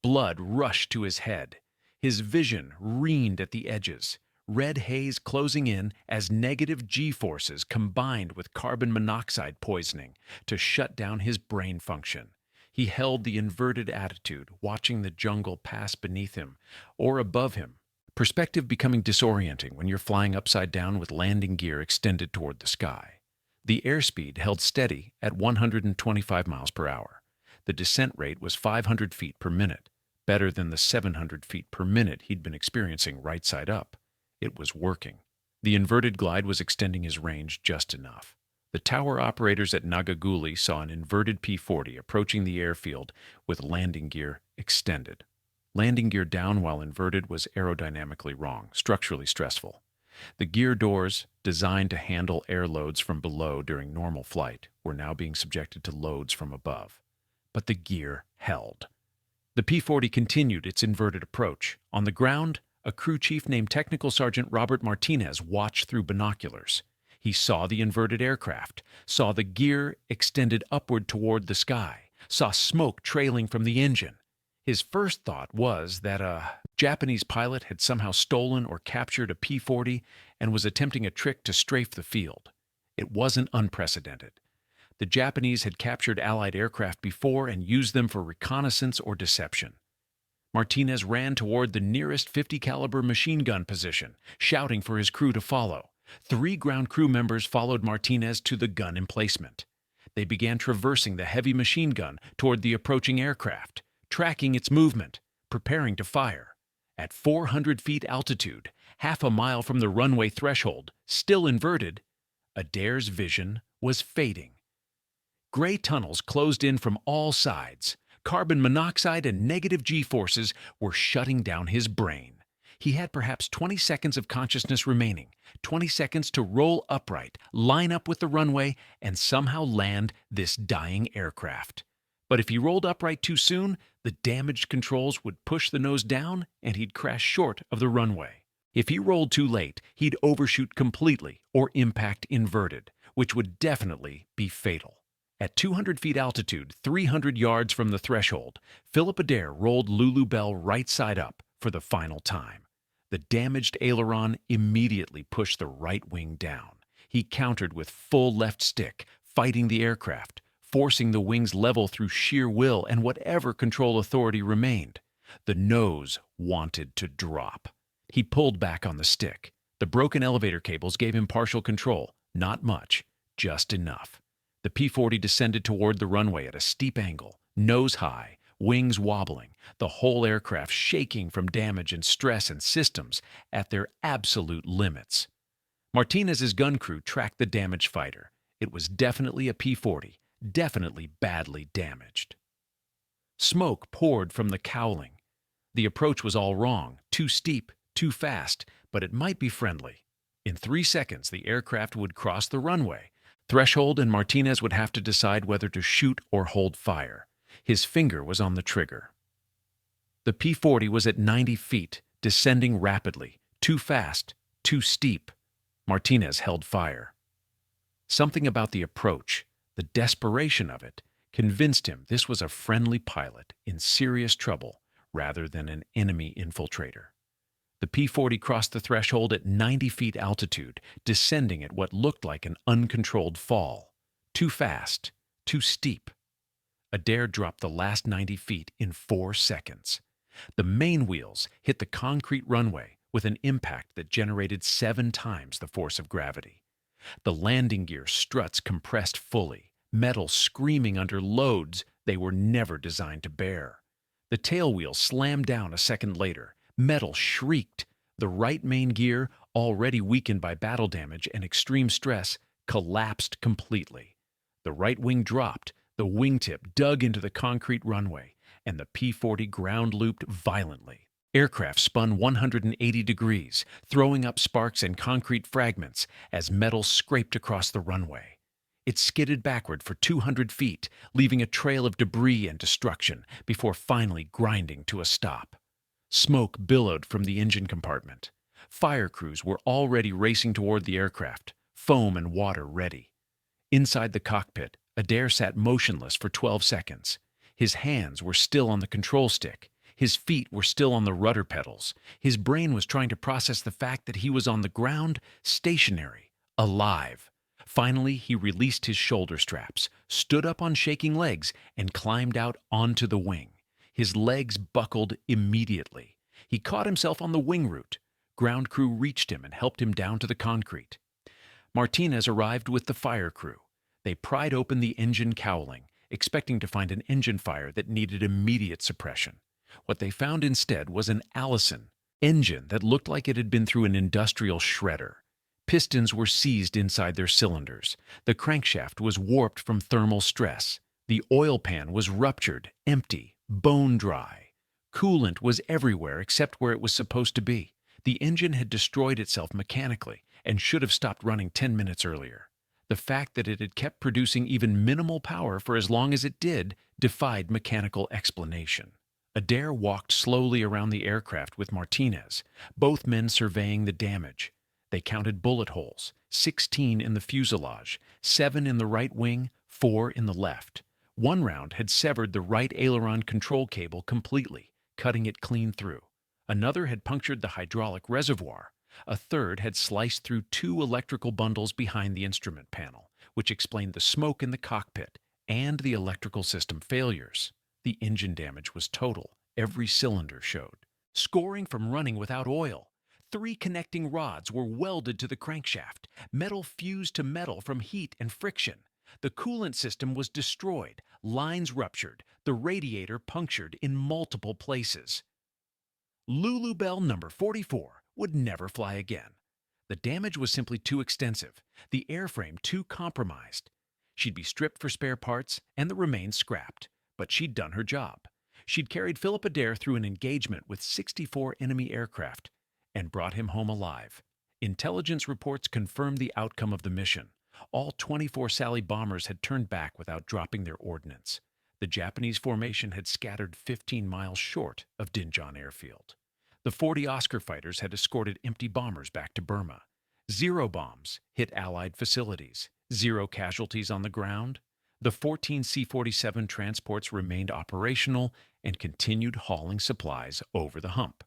Blood rushed to his head. His vision reened at the edges. Red haze closing in as negative G-forces combined with carbon monoxide poisoning to shut down his brain function. He held the inverted attitude, watching the jungle pass beneath him or above him, perspective becoming disorienting when you're flying upside down with landing gear extended toward the sky. The airspeed held steady at 125 miles per hour. The descent rate was 500 feet per minute, better than the 700 feet per minute he'd been experiencing right side up. It was working. The inverted glide was extending his range just enough. The tower operators at Nagaguli saw an inverted P-40 approaching the airfield with landing gear extended. Landing gear down while inverted was aerodynamically wrong, structurally stressful. The gear doors, designed to handle air loads from below during normal flight, were now being subjected to loads from above. But the gear held. The P-40 continued its inverted approach. On the ground, a crew chief named Technical Sergeant Robert Martinez watched through binoculars. He saw the inverted aircraft, saw the gear extended upward toward the sky, saw smoke trailing from the engine. His first thought was that a Japanese pilot had somehow stolen or captured a P-40 and was attempting a trick to strafe the field. It wasn't unprecedented. The Japanese had captured Allied aircraft before and used them for reconnaissance or deception. Martinez ran toward the nearest .50 caliber machine gun position, shouting for his crew to follow. 3 ground crew members followed Martinez to the gun emplacement. They began traversing the heavy machine gun toward the approaching aircraft, tracking its movement, preparing to fire. At 400 feet altitude, half a mile from the runway threshold, still inverted, Adair's vision was fading. Gray tunnels closed in from all sides. Carbon monoxide and negative G-forces were shutting down his brain. He had perhaps 20 seconds of consciousness remaining, 20 seconds to roll upright, line up with the runway, and somehow land this dying aircraft. But if he rolled upright too soon, the damaged controls would push the nose down and he'd crash short of the runway. If he rolled too late, he'd overshoot completely or impact inverted, which would definitely be fatal. At 200 feet altitude, 300 yards from the threshold, Philip Adair rolled Lulu Bell right side up for the final time. The damaged aileron immediately pushed the right wing down. He countered with full left stick, fighting the aircraft, forcing the wings level through sheer will and whatever control authority remained. The nose wanted to drop. He pulled back on the stick. The broken elevator cables gave him partial control. Not much, just enough. The P-40 descended toward the runway at a steep angle, nose high, wings wobbling, the whole aircraft shaking from damage and stress and systems at their absolute limits. Martinez's gun crew tracked the damaged fighter. It was definitely a P-40, definitely badly damaged. Smoke poured from the cowling. The approach was all wrong, too steep, too fast, but it might be friendly. In 3 seconds, the aircraft would cross the runway. Threshold, and Martinez would have to decide whether to shoot or hold fire. His finger was on the trigger. The P-40 was at 90 feet, descending rapidly, too fast, too steep. Martinez held fire. Something about the approach, the desperation of it, convinced him this was a friendly pilot in serious trouble rather than an enemy infiltrator. The P-40 crossed the threshold at 90 feet altitude, descending at what looked like an uncontrolled fall. Too fast, too steep. Adair dropped the last 90 feet in 4 seconds. The main wheels hit the concrete runway with an impact that generated 7 times the force of gravity. The landing gear struts compressed fully, metal screaming under loads they were never designed to bear. The tailwheel slammed down a second later. Metal shrieked. The right main gear, already weakened by battle damage and extreme stress, collapsed completely. The right wing dropped, the wingtip dug into the concrete runway, and the P-40 ground looped violently. Aircraft spun 180 degrees, throwing up sparks and concrete fragments as metal scraped across the runway. It skidded backward for 200 feet, leaving a trail of debris and destruction before finally grinding to a stop. Smoke billowed from the engine compartment. Fire crews were already racing toward the aircraft, foam and water ready. Inside the cockpit, Adair sat motionless for 12 seconds. His hands were still on the control stick. His feet were still on the rudder pedals. His brain was trying to process the fact that he was on the ground, stationary, alive. Finally, he released his shoulder straps, stood up on shaking legs, and climbed out onto the wing. His legs buckled immediately. He caught himself on the wing root. Ground crew reached him and helped him down to the concrete. Martinez arrived with the fire crew. They pried open the engine cowling, expecting to find an engine fire that needed immediate suppression. What they found instead was an Allison engine that looked like it had been through an industrial shredder. Pistons were seized inside their cylinders. The crankshaft was warped from thermal stress. The oil pan was ruptured, empty, bone dry. Coolant was everywhere except where it was supposed to be. The engine had destroyed itself mechanically and should have stopped running 10 minutes earlier. The fact that it had kept producing even minimal power for as long as it did defied mechanical explanation. Adair walked slowly around the aircraft with Martinez, both men surveying the damage. They counted bullet holes, 16 in the fuselage, 7 in the right wing, 4 in the left. One round had severed the right aileron control cable completely, cutting it clean through. Another had punctured the hydraulic reservoir. A third had sliced through 2 electrical bundles behind the instrument panel, which explained the smoke in the cockpit and the electrical system failures. The engine damage was total. Every cylinder showed. Scoring from running without oil. 3 connecting rods were welded to the crankshaft. Metal fused to metal from heat and friction. The coolant system was destroyed. Lines ruptured. The radiator punctured in multiple places. Lulu Bell number 44 would never fly again. The damage was simply too extensive, the airframe too compromised. She'd be stripped for spare parts and the remains scrapped, but she'd done her job. She'd carried Philip Adair through an engagement with 64 enemy aircraft and brought him home alive. Intelligence reports confirmed the outcome of the mission. All 24 Sally bombers had turned back without dropping their ordnance. The Japanese formation had scattered 15 miles short of Dinjan Airfield. The 40 Oscar fighters had escorted empty bombers back to Burma. 0 bombs hit Allied facilities. 0 casualties on the ground. The 14 C-47 transports remained operational and continued hauling supplies over the Hump.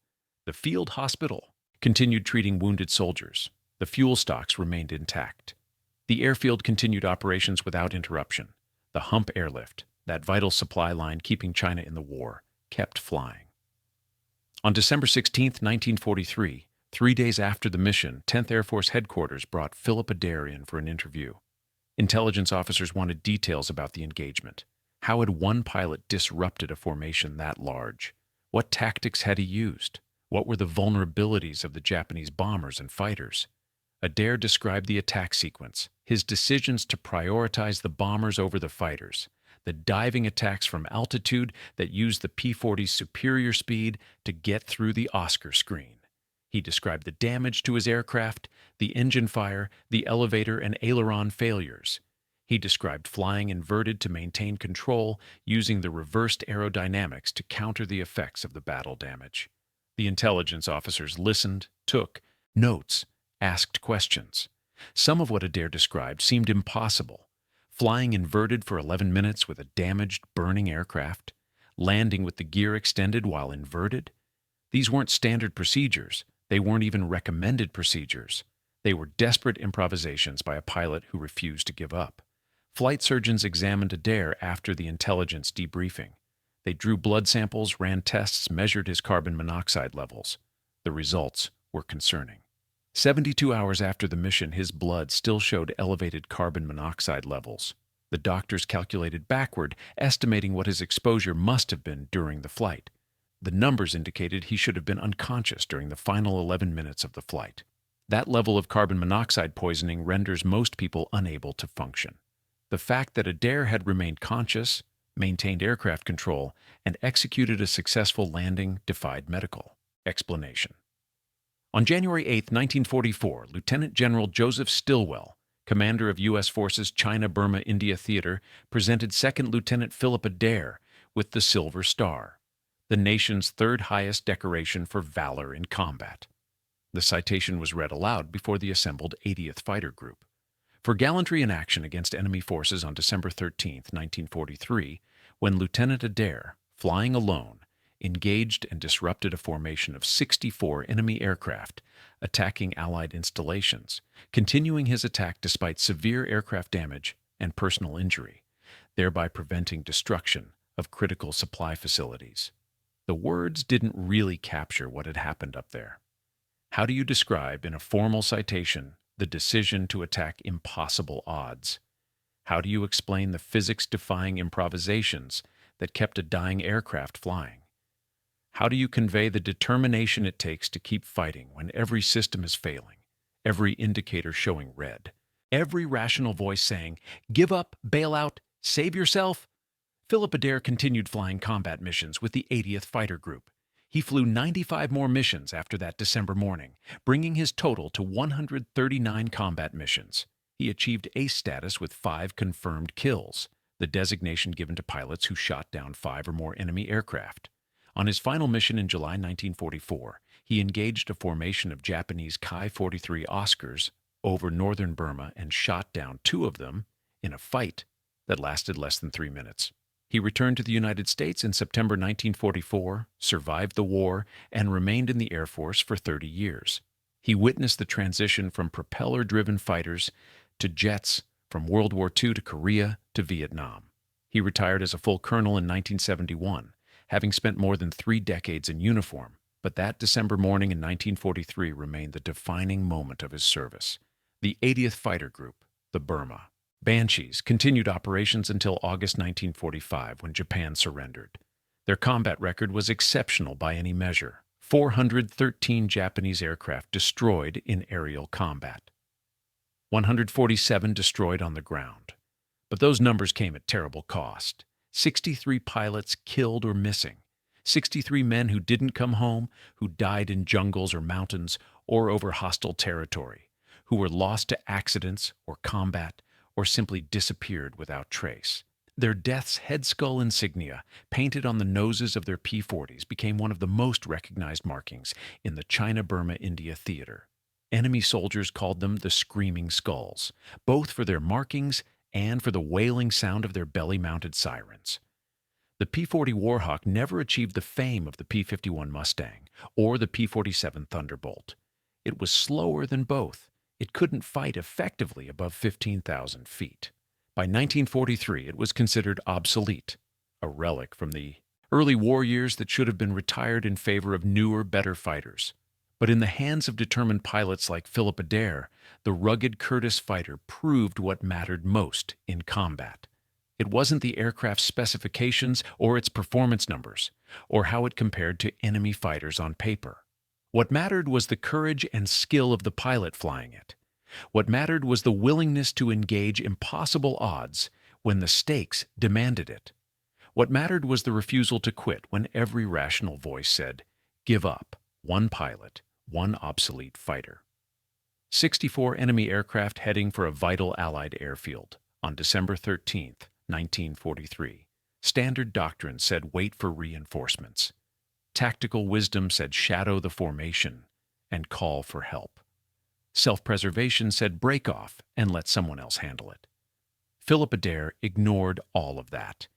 The field hospital continued treating wounded soldiers. The fuel stocks remained intact. The airfield continued operations without interruption. The Hump airlift, that vital supply line keeping China in the war, kept flying. On December 16, 1943, 3 days after the mission, 10th Air Force Headquarters brought Philip Adair in for an interview. Intelligence officers wanted details about the engagement. How had one pilot disrupted a formation that large? What tactics had he used? What were the vulnerabilities of the Japanese bombers and fighters? Adair described the attack sequence, his decisions to prioritize the bombers over the fighters, the diving attacks from altitude that used the P-40's superior speed to get through the Oscar screen. He described the damage to his aircraft, the engine fire, the elevator and aileron failures. He described flying inverted to maintain control using the reversed aerodynamics to counter the effects of the battle damage. The intelligence officers listened, took notes, asked questions. Some of what Adair described seemed impossible. Flying inverted for 11 minutes with a damaged, burning aircraft, landing with the gear extended while inverted. These weren't standard procedures. They weren't even recommended procedures. They were desperate improvisations by a pilot who refused to give up. Flight surgeons examined Adair after the intelligence debriefing. They drew blood samples, ran tests, measured his carbon monoxide levels. The results were concerning. 72 hours after the mission, his blood still showed elevated carbon monoxide levels. The doctors calculated backward, estimating what his exposure must have been during the flight. The numbers indicated he should have been unconscious during the final 11 minutes of the flight. That level of carbon monoxide poisoning renders most people unable to function. The fact that Adair had remained conscious, maintained aircraft control, and executed a successful landing defied medical explanation. On January 8, 1944, Lieutenant General Joseph Stilwell, commander of U.S. Forces China-Burma-India Theater, presented Second Lieutenant Philip Adair with the Silver Star, the nation's third highest decoration for valor in combat. The citation was read aloud before the assembled 80th Fighter Group. For gallantry in action against enemy forces on December 13, 1943, when Lieutenant Adair, flying alone, engaged and disrupted a formation of 64 enemy aircraft, attacking Allied installations, continuing his attack despite severe aircraft damage and personal injury, thereby preventing destruction of critical supply facilities. The words didn't really capture what had happened up there. How do you describe in a formal citation the decision to attack impossible odds? How do you explain the physics-defying improvisations that kept a dying aircraft flying? How do you convey the determination it takes to keep fighting when every system is failing, every indicator showing red, every rational voice saying, "Give up, bail out, save yourself"? Philip Adair continued flying combat missions with the 80th Fighter Group. He flew 95 more missions after that December morning, bringing his total to 139 combat missions. He achieved ace status with 5 confirmed kills, the designation given to pilots who shot down 5 or more enemy aircraft. On his final mission in July 1944, he engaged a formation of Japanese Ki-43 Oscars over northern Burma and shot down 2 of them in a fight that lasted less than 3 minutes. He returned to the United States in September 1944, survived the war, and remained in the Air Force for 30 years. He witnessed the transition from propeller-driven fighters to jets, from World War II to Korea to Vietnam. He retired as a full colonel in 1971, having spent more than 3 decades in uniform, but that December morning in 1943 remained the defining moment of his service. The 80th Fighter Group, the Burma Banshees, continued operations until August 1945, when Japan surrendered. Their combat record was exceptional by any measure. 413 Japanese aircraft destroyed in aerial combat. 147 destroyed on the ground. But those numbers came at terrible cost. 63 pilots killed or missing. 63 men who didn't come home, who died in jungles or mountains or over hostile territory, who were lost to accidents or combat, or simply disappeared without trace. Their death's head-skull insignia, painted on the noses of their P-40s, became one of the most recognized markings in the China-Burma-India theater. Enemy soldiers called them the Screaming Skulls, both for their markings and for the wailing sound of their belly-mounted sirens. The P-40 Warhawk never achieved the fame of the P-51 Mustang or the P-47 Thunderbolt. It was slower than both. It couldn't fight effectively above 15,000 feet. By 1943, it was considered obsolete, a relic from the early war years that should have been retired in favor of newer, better fighters. But in the hands of determined pilots like Philip Adair, the rugged Curtiss fighter proved what mattered most in combat. It wasn't the aircraft's specifications or its performance numbers, or how it compared to enemy fighters on paper. What mattered was the courage and skill of the pilot flying it. What mattered was the willingness to engage impossible odds when the stakes demanded it. What mattered was the refusal to quit when every rational voice said, "Give up, one pilot, one obsolete fighter." 64 enemy aircraft heading for a vital Allied airfield on December 13, 1943. Standard doctrine said wait for reinforcements. Tactical wisdom said shadow the formation and call for help. Self-preservation said break off and let someone else handle it. Philip Adair ignored all of that.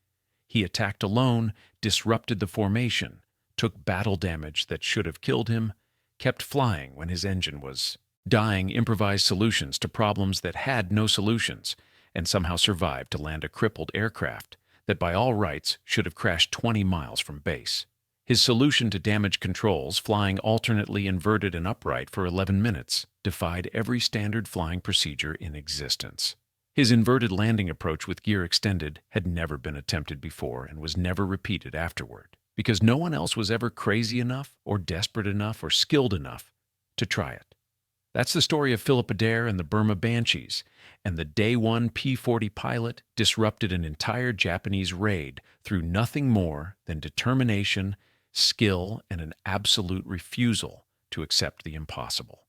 He attacked alone, disrupted the formation, took battle damage that should have killed him, kept flying when his engine was dying, improvised solutions to problems that had no solutions, and somehow survived to land a crippled aircraft that by all rights should have crashed 20 miles from base. His solution to damage controls, flying alternately inverted and upright for 11 minutes, defied every standard flying procedure in existence. His inverted landing approach with gear extended had never been attempted before and was never repeated afterward, because no one else was ever crazy enough or desperate enough or skilled enough to try it. That's the story of Philip Adair and the Burma Banshees, and the Day 1 P-40 pilot disrupted an entire Japanese raid through nothing more than determination, skill, and an absolute refusal to accept the impossible.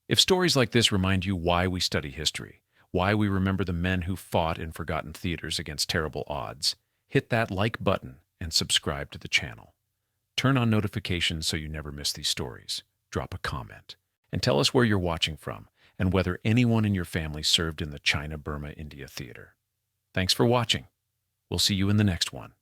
If stories like this remind you why we study history, why we remember the men who fought in forgotten theaters against terrible odds, hit that like button and subscribe to the channel. Turn on notifications so you never miss these stories. Drop a comment. And tell us where you're watching from and whether anyone in your family served in the China-Burma-India theater. Thanks for watching. We'll see you in the next one.